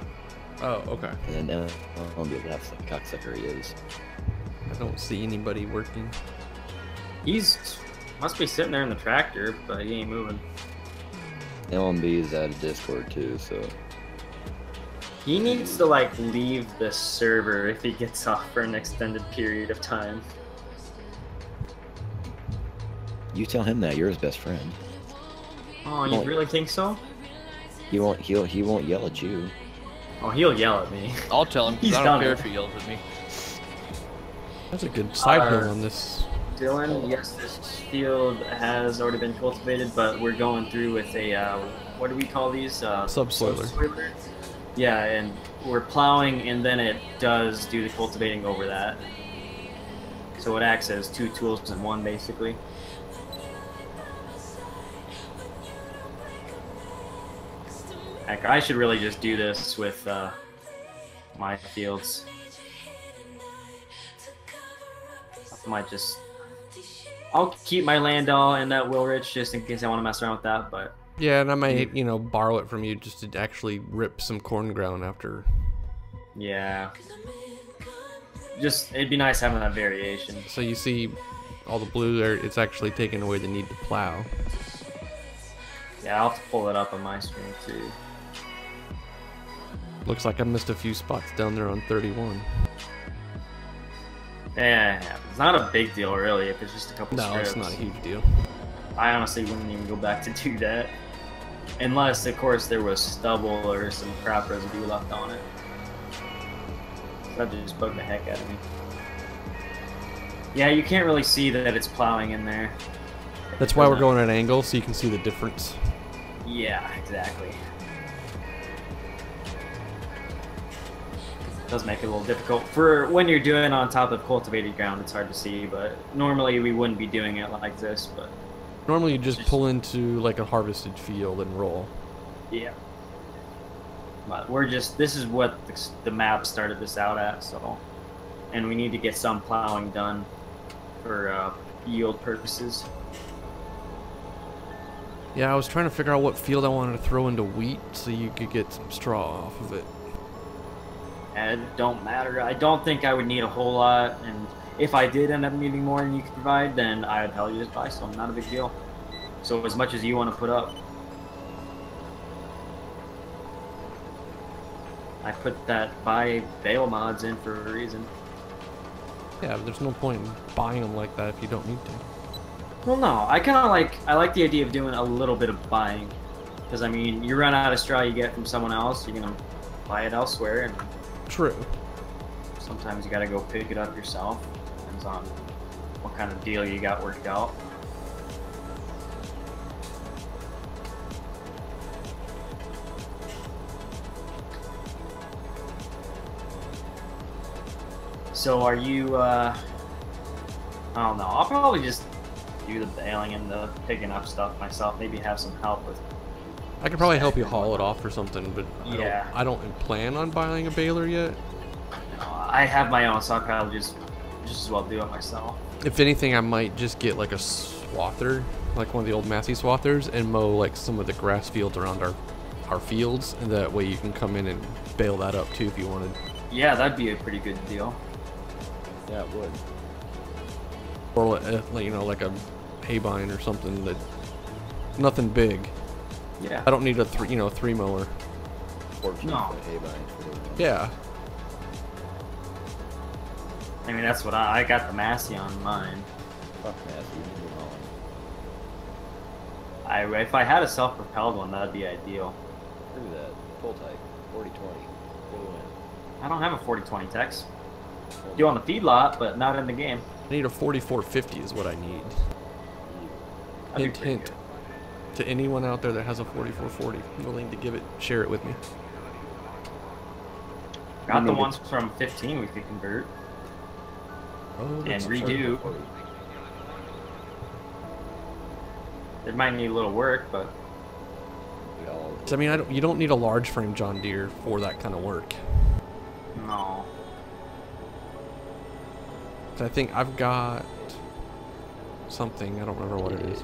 Oh, okay. And then LMB, that's the cocksucker he is. I don't see anybody working. He's must be sitting there in the tractor, but he ain't moving. LMB is out of Discord too, so. He needs to like leave the server if he gets off for an extended period of time. You tell him that, you're his best friend. Oh, you really think so? He won't yell at you. Oh, he'll yell at me. I'll tell him. 'Cause I don't care if he yells at me. That's a good side hill on this. Dylan, yes, this field has already been cultivated, but we're going through with a, what do we call these? Subsoiler. Yeah, and we're plowing, and then it does do the cultivating over that. So it acts as 2 tools in one, basically. Heck, I should really just do this with my fields. I might just... I'll keep my land all in that Wilrich just in case I want to mess around with that, but... Yeah, and I might, you know, borrow it from you just to actually rip some corn ground after. Yeah. Just, it'd be nice having that variation. So you see all the blue there, it's actually taking away the need to plow. Yeah, I'll have to pull it up on my screen too. Looks like I missed a few spots down there on 31. Yeah, it's not a big deal really if it's just a couple No, strips. it's not a huge deal. I honestly wouldn't even go back to do that. Unless, of course, there was stubble or some crop residue left on it. That just bugged the heck out of me. Yeah, you can't really see that it's plowing in there. That's why we're going at an angle, so you can see the difference. Yeah, exactly. It does make it a little difficult. For when you're doing on top of cultivated ground, it's hard to see, but normally we wouldn't be doing it like this, but... Normally you just pull into like a harvested field and roll. Yeah. But we're just, this is what the map started this out at, so... And we need to get some plowing done for yield purposes. Yeah, I was trying to figure out what field I wanted to throw into wheat so you could get some straw off of it. And it don't matter. I don't think I would need a whole lot, and if I did end up needing more than you could provide, then I'd probably just buy some. Not a big deal. So as much as you want to put up. I put that buy bale mods in for a reason. Yeah, but there's no point in buying them like that if you don't need to. Well, no, I like the idea of doing a little bit of buying, because I mean, you run out of straw you get from someone else, you're gonna buy it elsewhere, and True. sometimes you gotta go pick it up yourself. Depends on what kind of deal you got worked out. So are you, I don't know, I'll probably just do the baling and the picking up stuff myself, maybe have some help with... I could probably help you haul it off or something, but Yeah. I don't plan on buying a baler yet. I have my own, so I'll probably just as well do it myself. If anything, I might just get like a swather, like one of the old Massey swathers, and mow like some of the grass fields around our fields, and that way you can come in and bale that up too if you wanted. Yeah, that'd be a pretty good deal. Yeah, it would. Or you know, like a haybine or something that nothing big. Yeah. I don't need a three mower. 14 No. foot haybine. Yeah. I mean, that's what I got the Massey on mine. Fuck Massey, you need it all. If I had a self-propelled one, that'd be ideal. Look at that. Pull type. 40-20. Good win. I don't have a 4020 Tex. Do on the feedlot, but not in the game. I need a 4450 is what I need. That'd be pretty Hint. To anyone out there that has a 4440, willing to give it, share it with me. good. Got the ones from 15 we could convert Oh, and that's redo. It might need a little work, but I mean, you don't need a large frame John Deere for that kind of work. no. I think I've got something. I don't remember what it is.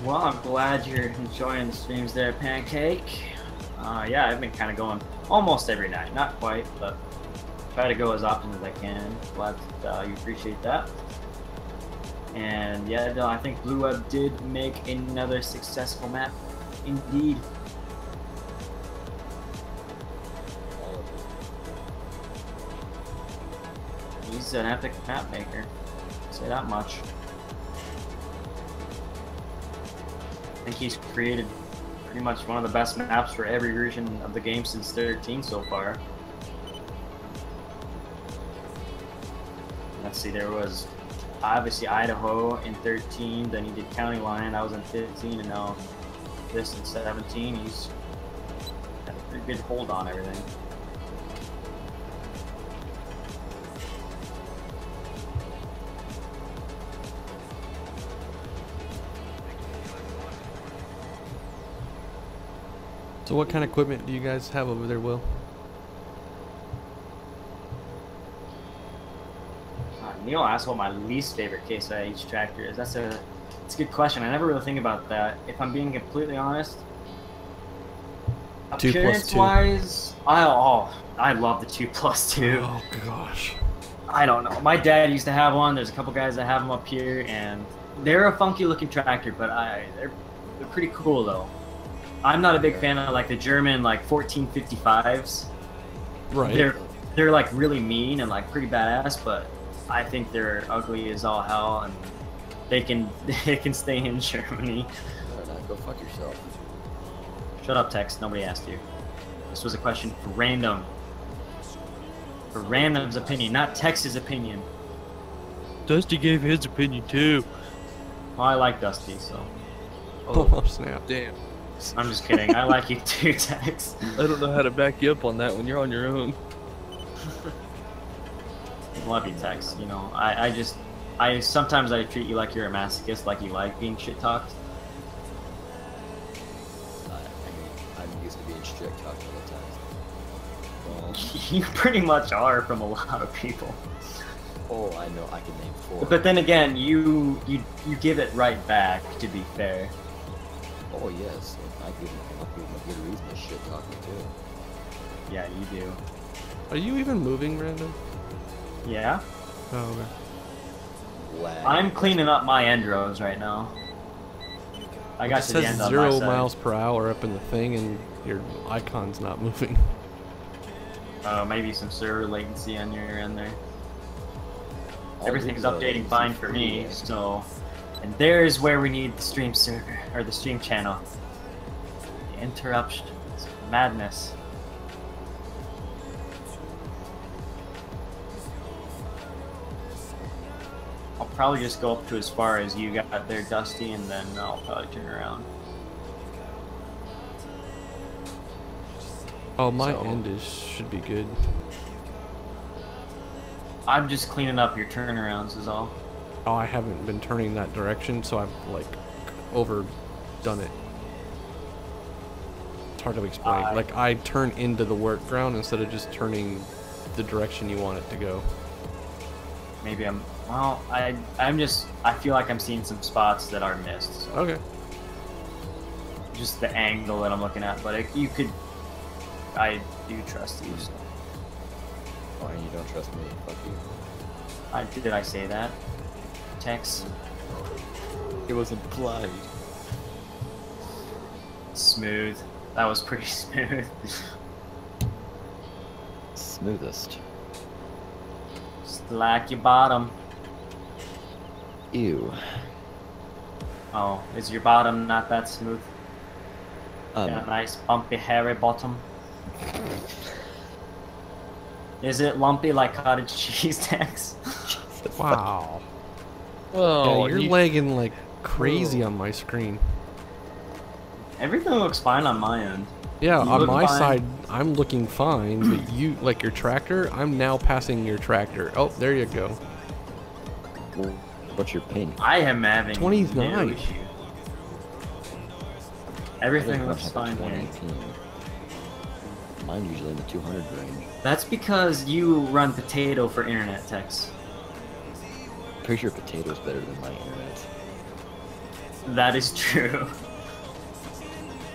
Well, I'm glad you're enjoying the streams there, Pancake. Yeah, I've been kind of going almost every night. Not quite, but try to go as often as I can. Glad that you appreciate that. And yeah, no, I think BluWeb did make another successful map. Indeed. He's an epic map maker. Say that much. I think he's created pretty much one of the best maps for every version of the game since 13 so far. Let's see, there was obviously Idaho in 13, then he did County Line, I was in 15, and now this in 17. He's got a pretty good hold on everything. So what kind of equipment do you guys have over there, Will? Neil asked what my least favorite Case IH tractor is. That's a good question. I never really think about that. If I'm being completely honest, 2+2. appearance-wise, I love the 2+2. Oh gosh. I don't know. My dad used to have one. There's a couple guys that have them up here, and they're a funky-looking tractor, but they're pretty cool though. I'm not a big fan of like the German like 1455s. Right. They're like really mean and like pretty badass, but I think they're ugly as all hell, and they can stay in Germany. Go fuck yourself. Shut up, Tex. Nobody asked you. This was a question for random. For random's opinion, not Tex's opinion. Dusty gave his opinion too. Well, I like Dusty, so. Oh snap. Damn. I'm just kidding. I like you too, Tex. I don't know how to back you up on that when you're on your own. Love you, Tex. You know, I sometimes I treat you like you're a masochist, like you like being shit talked. I mean, I'm used to being shit talked all the time. Well, You pretty much are from a lot of people. oh, I know. I can name 4. But then again, you give it right back. To be fair. Oh yes, I give them a good reason to shit talk me too. Yeah, you do. Are you even moving, Random? Yeah. Oh, okay. Lag. I'm cleaning up my end rows right now. I got It to the says end on my 0 side. miles per hour up in the thing, and your icon's not moving. Maybe some server latency on your end there. All Everything's these, updating fine for me, yeah. so. And there's where we need the stream server, or the stream channel. The interruptions. Madness. I'll probably just go up to as far as you got there, Dusty, and then I'll probably turn around. Oh, my So- end should be good. I'm just cleaning up your turnarounds is all. Oh, I haven't been turning that direction, so I've like overdone it. It's hard to explain. Like I turn into the work ground instead of just turning the direction you want it to go. Maybe I'm, well, I feel like I'm seeing some spots that are missed. So Okay. just the angle that I'm looking at, but I do trust you, so. Fine, you don't trust me. Fuck you. Did I say that? Tex? It was implied. Smooth. That was pretty smooth. Smoothest. Like your bottom. Ew. Oh, is your bottom not that smooth? Got a nice bumpy hairy bottom. Is it lumpy like cottage cheese tax? Wow. Oh, yeah, you're lagging like crazy on my screen. Everything looks fine on my end. Yeah, You on look my fine. side, I'm looking fine, but you, like your tractor, I'm now passing your tractor. Oh, there you go. What's your ping? I am having 29. no issue. Everything looks fine here. 2018. Mine usually in the 200 range. That's because you run potato for internet text. Pretty sure potato's better than my internet. That is true.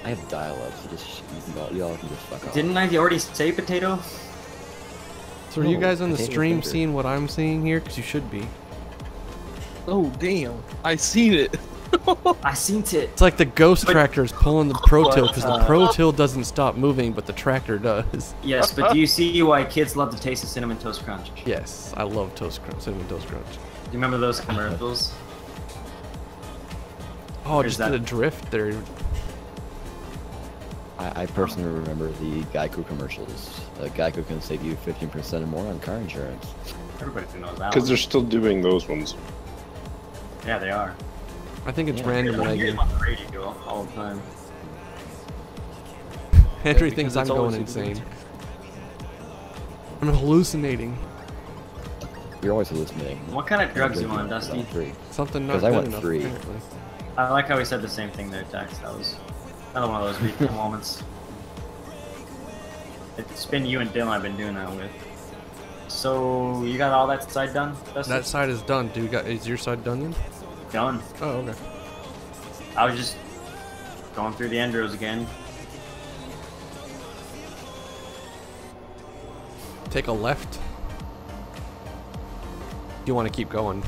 I have dial-up, so just y'all can just fuck off. Didn't I already say potato? So are you guys on the potato's stream better. seeing what I'm seeing here? Because you should be. Oh damn! I seen it. I seen it. It's like the ghost But- tractor is pulling the Pro Till because the But, Pro Till doesn't stop moving, but the tractor does. Yes, but do you see why kids love the taste of Cinnamon Toast Crunch? Do Yes, I love Toast Crunch, Cinnamon Toast Crunch. you remember those commercials? Oh, Or just is that- did a drift there. I personally remember the Geico commercials. Geico can save you 15% or more on car insurance. Everybody knows that Because one. they're still doing those ones. Yeah, they are. I think it's Yeah. random I hear lagging. them on the radio all the time. Andrew because thinks I'm it's always going a good insane. I'm hallucinating. You're always hallucinating. What kind of drugs you on, Dusty? Something not 'Cause I good went enough, free. apparently. I like how he said the same thing there, Tex. That was another one of those weak moments. It's been you and Dylan I've been doing that with. So, you got all that side done, Dusty? That side is done. Is your side done then? done. Oh, okay. I was just going through the endros again. Take a left. You want to keep going.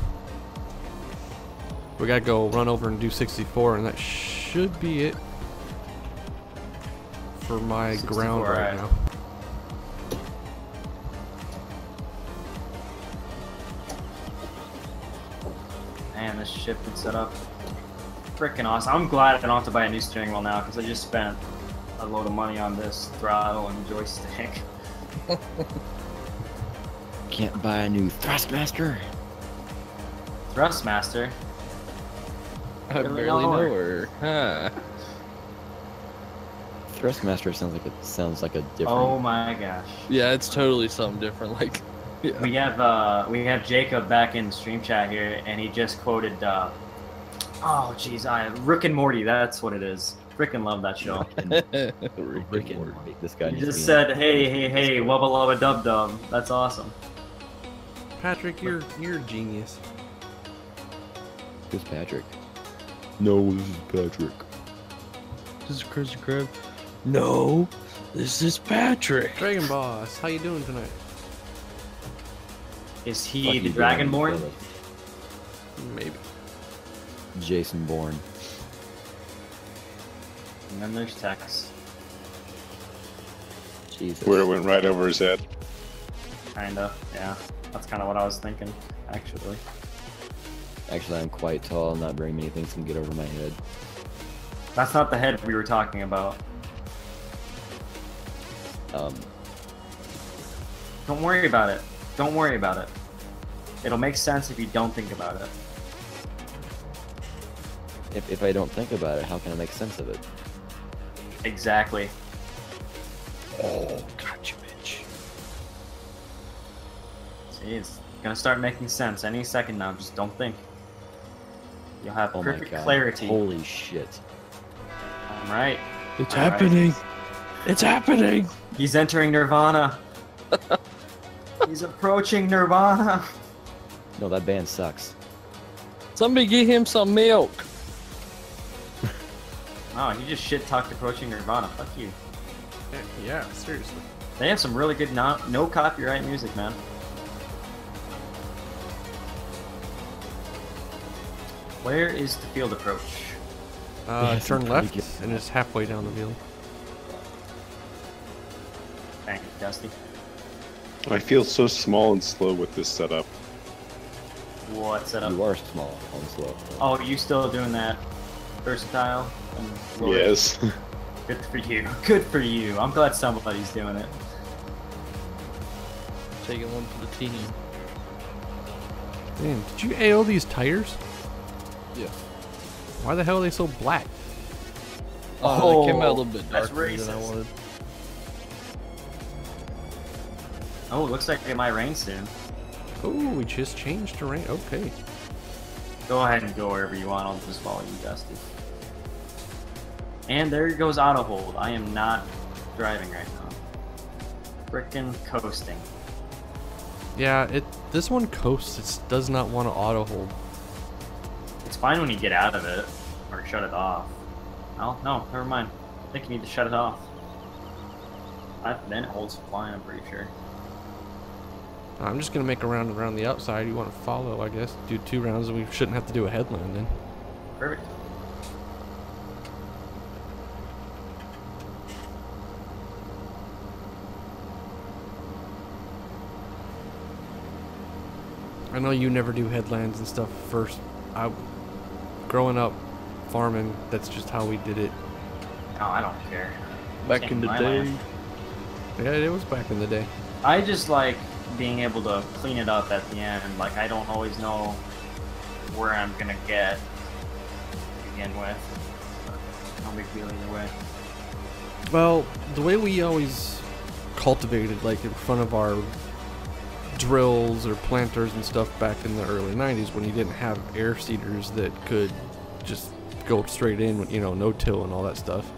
We gotta go run over and do 64, and that should be it for my 64, ground right alright. now. Man, this ship and set up. Freaking awesome. I'm glad I don't have to buy a new steering wheel now because I just spent a load of money on this throttle and joystick. Can't buy a new Thrustmaster. Thrustmaster. I Really barely know know her. her. Huh. Thrustmaster sounds like a different. Oh my gosh. Yeah, it's totally something different. Like, yeah. We have Jacob back in stream chat here, and he just quoted. Oh jeez, Rick and Morty. That's what it is. Frickin' love that show. Rick and Morty. This guy He needs just to be said, hey, wubba lubba dub dub. That's awesome. Patrick, you're a genius. Who's Patrick? No, this is Patrick. This is Crazy Crab. No, this is Patrick. Dragon Boss, how you doing tonight? Is Fuck he you, the Dragonborn? brother. Maybe. Jason Bourne. And then there's Tex. Jesus. Where it went right over his head. Kinda, yeah. That's kind of what I was thinking, actually. Actually, I'm quite tall. Not very many things can get over my head. That's not the head we were talking about. Don't worry about it. Don't worry about it. It'll make sense if you don't think about it. If I don't think about it, how can I make sense of it? Exactly. Oh, gotcha, bitch. See, it's gonna start making sense any second now. Just don't think. You'll have Oh my perfect god. clarity. Holy shit. I'm right. It's All right. happening. It's happening. He's entering Nirvana. He's approaching Nirvana. No, that band sucks. Somebody get him some milk. Oh, he just shit talked approaching Nirvana. Fuck you. Yeah, seriously. They have some really good no copyright music, man. Where is the field approach? Yeah, Turn pretty left, good. and it's halfway down the field. Thank you, Dusty. I feel so small and slow with this setup. What setup? You are small on slow. Oh, are you still doing that versatile? Yes. Good for you. Good for you. I'm glad somebody's doing it. Taking one for the team. Man, did you AO these tires? Yeah. Why the hell are they so black? Oh, they came out a little bit that's darker than I racist. wanted. Oh, it looks like it might rain soon. Oh, we just changed to rain. Okay. Go ahead and go wherever you want. I'll just follow you, Dusty. And there goes auto hold. I am not driving right now. Frickin' coasting. Yeah, this one coasts. It does not want to auto hold. It's fine when you get out of it or shut it off. Oh, no, never mind. I think you need to shut it off. Then it holds fine, I'm pretty sure. I'm just gonna make a round around the outside. You want to follow, I guess. Do 2 rounds, and we shouldn't have to do a headland then. Perfect. I know you never do headlands and stuff first. Growing up farming, that's just how we did it. No, I don't care. Back Can't in the my day. land. Yeah, it was back in the day. I just like being able to clean it up at the end. Like, I don't always know where I'm gonna get to begin with. But no big deal either way. Well, the way we always cultivated, like in front of our drills or planters and stuff back in the early 90s, when you didn't have air seeders that could just go straight in, you know, no till and all that stuff,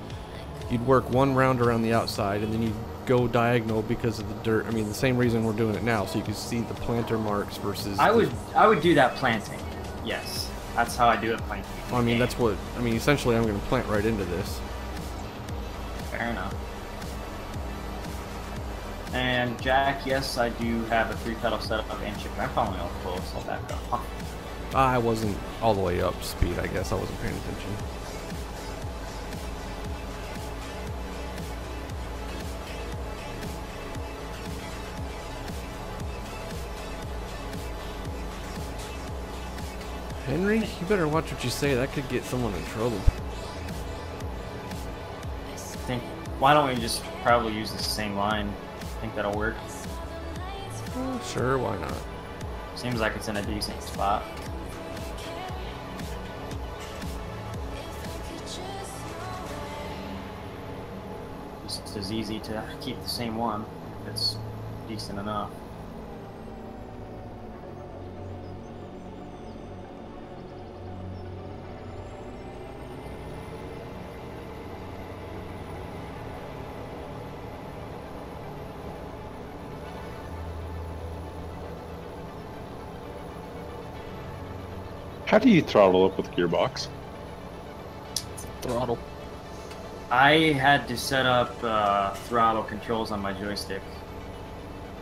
you'd work 1 round around the outside and then you'd go diagonal because of the dirt. I mean, the same reason we're doing it now, so you can see the planter marks versus I would do that planting. Yes, that's how I do it planting. I mean, that's what I mean. Essentially, I'm going to plant right into this. Fair enough. And Jack, yes, I do have a 3-pedal setup and chip. I'm following all close. I'll back up. Huh. I wasn't all the way up speed, I guess. I wasn't paying attention. Henry, you better watch what you say. That could get someone in trouble. Why don't we just probably use the same line? Think that'll work? Sure, why not? Seems like it's in a decent spot. Just as easy to keep the same one if it's decent enough. How do you throttle up with gearbox? Throttle. I had to set up throttle controls on my joystick.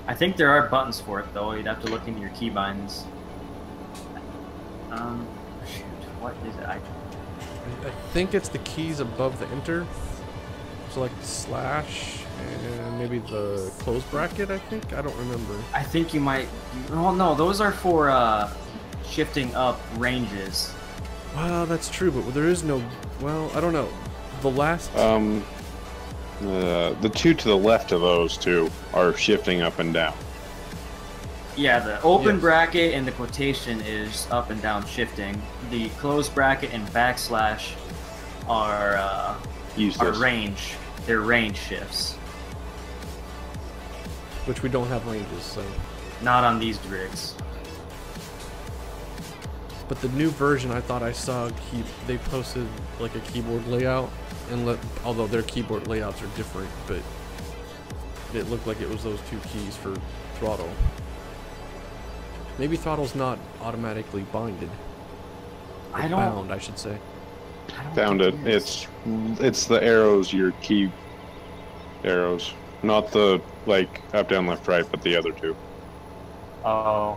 I think there are buttons for it though. You'd have to look into your keybinds. Shoot, what is it? I think it's the keys above the enter. So like slash and maybe the close bracket, I think? I don't remember. I think you might... Oh no, those are for shifting up ranges. Well, that's true, but there is no... Well, I don't know. The last... The 2 to the left of those 2 are shifting up and down. Yeah, the open bracket and the quotation is up and down shifting. The close bracket and backslash are range. They're range shifts. Which we don't have ranges, so... Not on these rigs. But the new version, I thought I saw, they posted like a keyboard layout, and although their keyboard layouts are different, but it looked like it was those 2 keys for throttle. Maybe throttle's not automatically binded. Bound, I should say. Found it. It's the arrows, your key arrows, not the like up, down, left, right, but the other 2. Oh.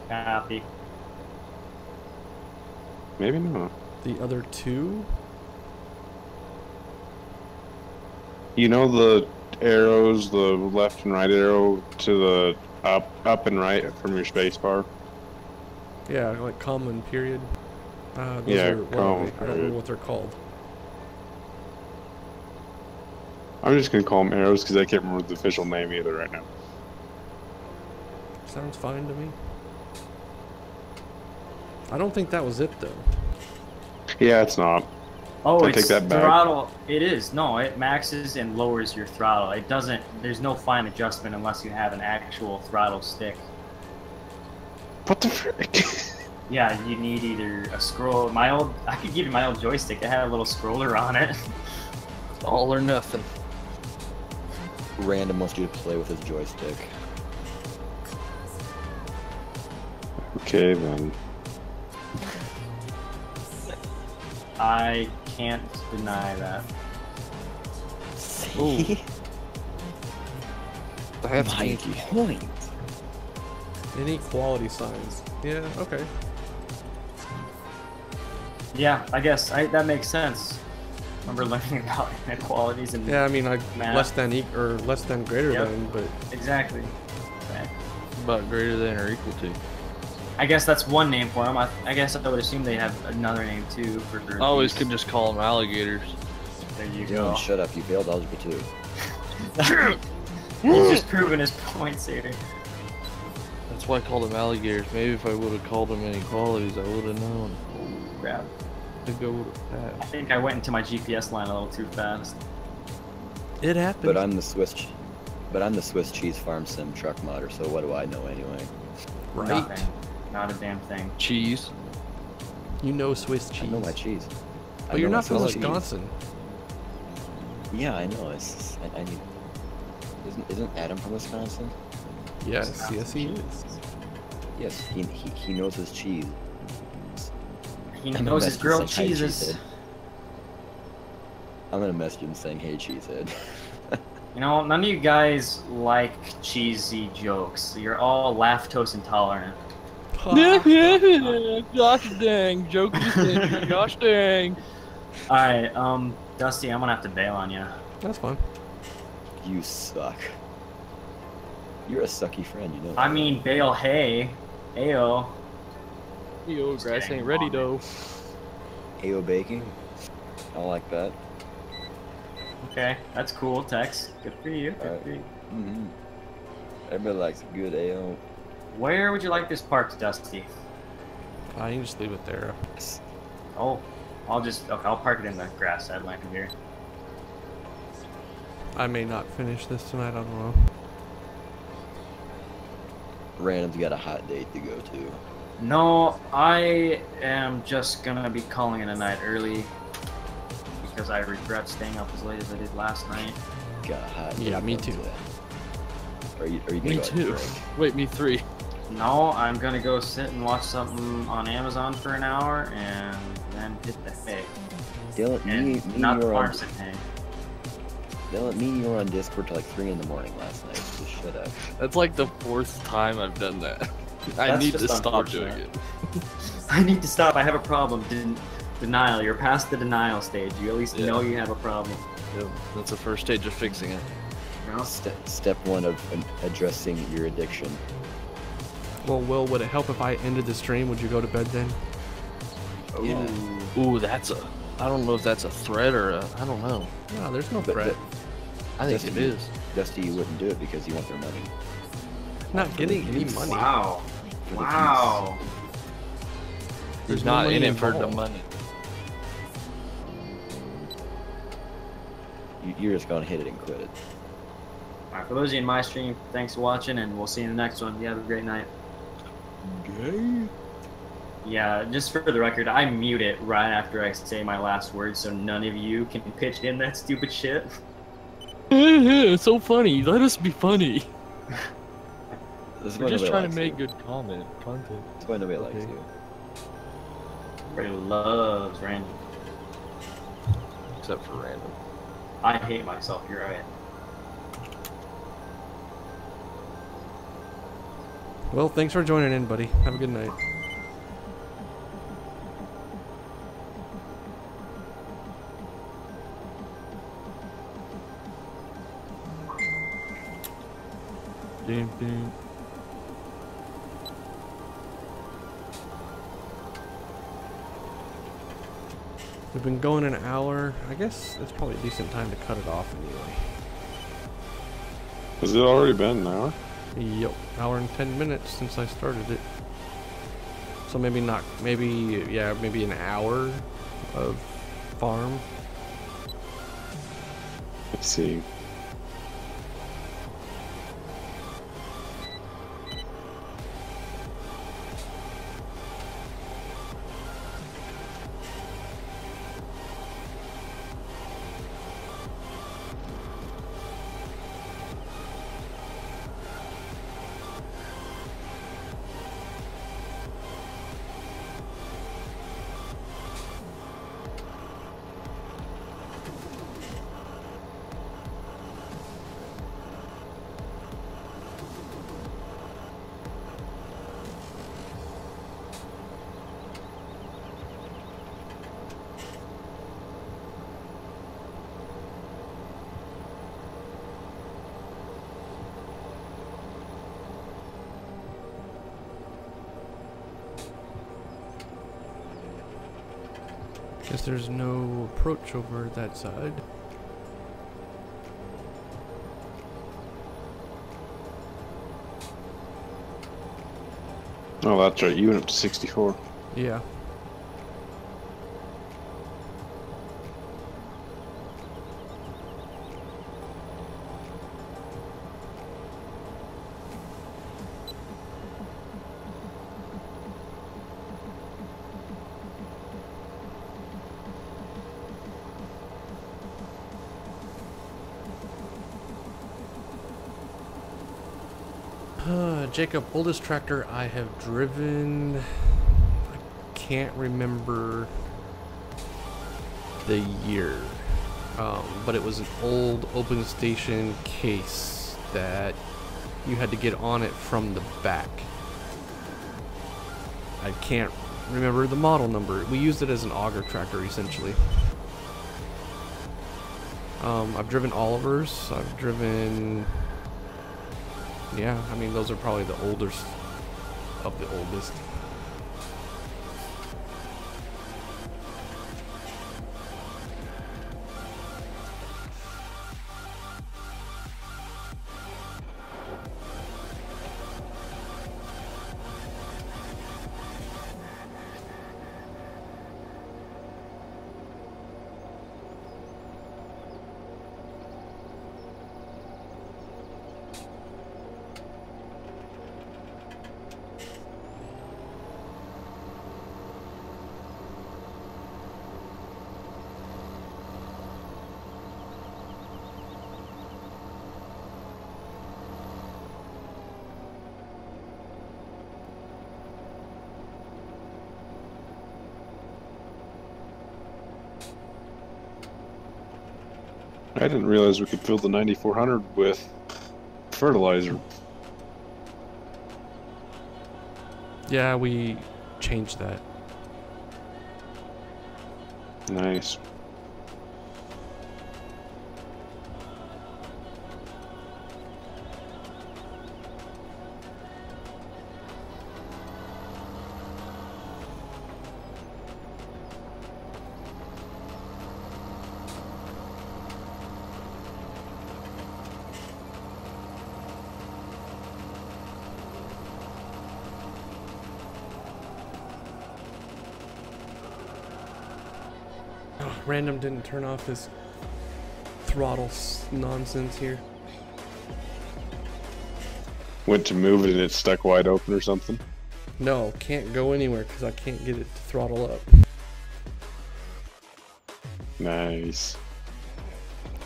Copy. Maybe not. The other 2? You know the arrows, the left and right arrow to the up and right from your space bar? Yeah, like common period. Those Yeah, are, what are common they? I don't period. remember what they're called. I'm just gonna call them arrows because I can't remember the official name either right now. Sounds fine to me. I don't think that was it though. Yeah, it's not. Oh, I it's take that back. throttle. It is. No, it maxes and lowers your throttle. It doesn't. There's no fine adjustment unless you have an actual throttle stick. What the frick? Yeah, you need either a scroll. I could give you my old joystick. It had a little scroller on it. All or nothing. Random wants you to play with his joystick. Okay then. I can't deny that. See? That's My point. Inequality signs. Yeah, okay. Yeah, I guess that makes sense. Remember learning about inequalities and Yeah, I mean, like math. less than or less than greater Yep. than, but Exactly. about greater than or equal to. I guess that's one name for them. I guess I would assume they have another name too for. I always these. could just call them alligators. There you Dylan, go. shut up. You failed algebra 2. He's just proving his points here. That's why I called them alligators. Maybe if I would have called them inequalities, I would have known. Crap. The go would have I passed. think I went into my GPS line a little too fast. it happened. But I'm the Swiss cheese farm sim truck modder, so what do I know anyway? right. Nothing. Not a damn thing. Cheese. You know Swiss I cheese. know my cheese. I But you're know not my from Swiss cheese. Wisconsin. Yeah, I know. I need. Isn't Adam from Wisconsin? Yes, yes he is. Yes, he knows his cheese. He I'm gonna knows his message him grilled saying, "Hey, cheeses. cheesehead." I'm gonna message him saying, "Hey, cheesehead." You know, none of you guys like cheesy jokes. You're all lactose intolerant. Gosh dang. Joke is gosh dang. Alright, Dusty, I'm gonna have to bail on you. That's fine. You suck. You're a sucky friend, you know. I that. mean, bail, hey. Ayo. Yo, grass ain't ready though. AO baking. I like that. Okay, that's cool, Tex. Good for you. Good Alright. for you. Mm-hmm. Everybody likes a good AO. Where would you like this parked, Dusty? I can just leave it there. Oh, I'll park it in the grass side land here. I may not finish this tonight, I don't know. Random's got a hot date to go to. No, I am just gonna be calling it a night early because I regret staying up as late as I did last night. Got a hot Yeah, date me to too. go to. Are you gonna Me go out too. and drink? Wait, me three. No, I'm gonna go sit and watch something on Amazon for an hour and then hit the hay. Dylan, And me not and the you were on, farm sit hay. Dylan, me and you were on Discord till like 3 in the morning last night. So shut up. That's like the 4th time I've done that. I That's need to just stop doing unfortunate. it. I need to stop. I have a problem. Denial. You're past the denial stage. You at least Yeah. know you have a problem. Yep, that's the first stage of fixing it. No? Step 1 of addressing your addiction. Well, Will, would it help if I ended the stream? Would you go to bed then? Yeah. Ooh, that's a. I don't know if that's a threat or a. I don't know. No, there's no But- threat. I think Dusty, it is. Dusty, you wouldn't do it because you want their money. Not getting any money. Wow. For the Wow. There's He's no not money in it for the involved. money. You're just gonna hit it and quit it. Alright, for those of you in my stream, thanks for watching, and we'll see you in the next one. You have a great night. Yeah, just for the record, I mute it right after I say my last word, so none of you can pitch in that stupid shit. It's so funny. Let us be funny. This is We're why just nobody trying to likes make you. good content. That's why nobody likes Okay. you. Everybody loves random. Except for random. I hate myself, you're right. Well, thanks for joining in, buddy. Have a good night. Ding, ding. We've been going an hour. I guess it's probably a decent time to cut it off anyway. Has it already been an hour? Yep, hour and 10 minutes since I started it. So maybe not, maybe, yeah, maybe an hour of farm. Let's see. Guess there's no approach over that side. Oh, that's right. You went up to 64. Yeah. Jacob, oldest tractor I have driven, I can't remember the year, but it was an old open station case that you had to get on it from the back. I can't remember the model number. We used it as an auger tractor essentially. I've driven Oliver's, I've driven... Yeah, I mean, those are probably the oldest of the oldest. I didn't realize we could fill the 9400 with fertilizer. Yeah, we changed that. Nice. Random didn't turn off his throttle nonsense here. Went to move it and it's stuck wide open or something? No, can't go anywhere because I can't get it to throttle up. Nice.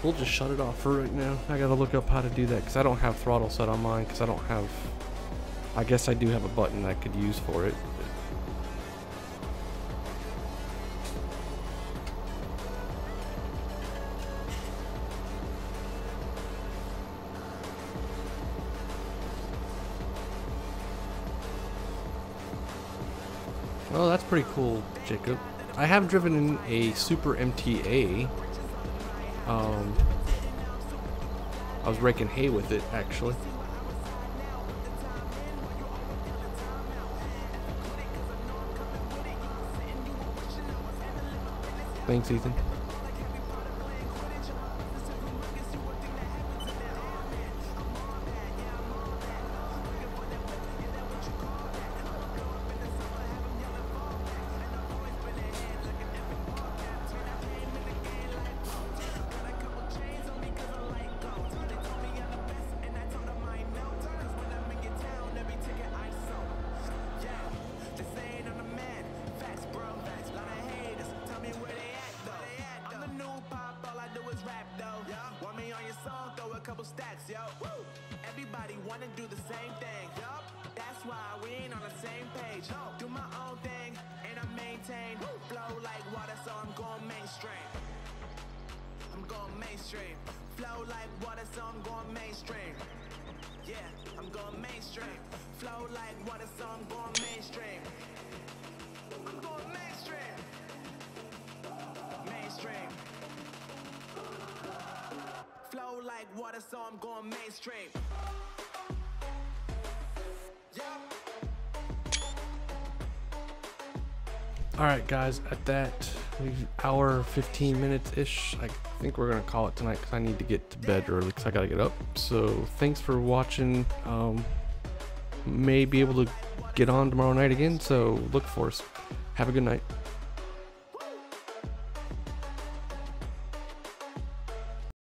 We'll just shut it off for right now. I gotta look up how to do that because I don't have throttle set on mine because I don't have... I guess I do have a button I could use for it. Well, that's pretty cool, Jacob. I have driven in a Super MTA. I was raking hay with it, actually. Thanks, Ethan. Everybody wanna do the same thing. That's why we ain't on the same page. Do my own thing and I maintain. Flow like water, so I'm going mainstream. I'm going mainstream. Flow like water, so I'm going mainstream. Yeah, I'm going mainstream. Flow like water, so I'm going mainstream. I'm going mainstream. Mainstream. Flow like water, so I'm going mainstream. Alright guys, at that hour 15 minutes ish, I think we're gonna call it tonight because I need to get to bed early because I gotta get up. So thanks for watching. May be able to get on tomorrow night again, so look for us. Have a good night.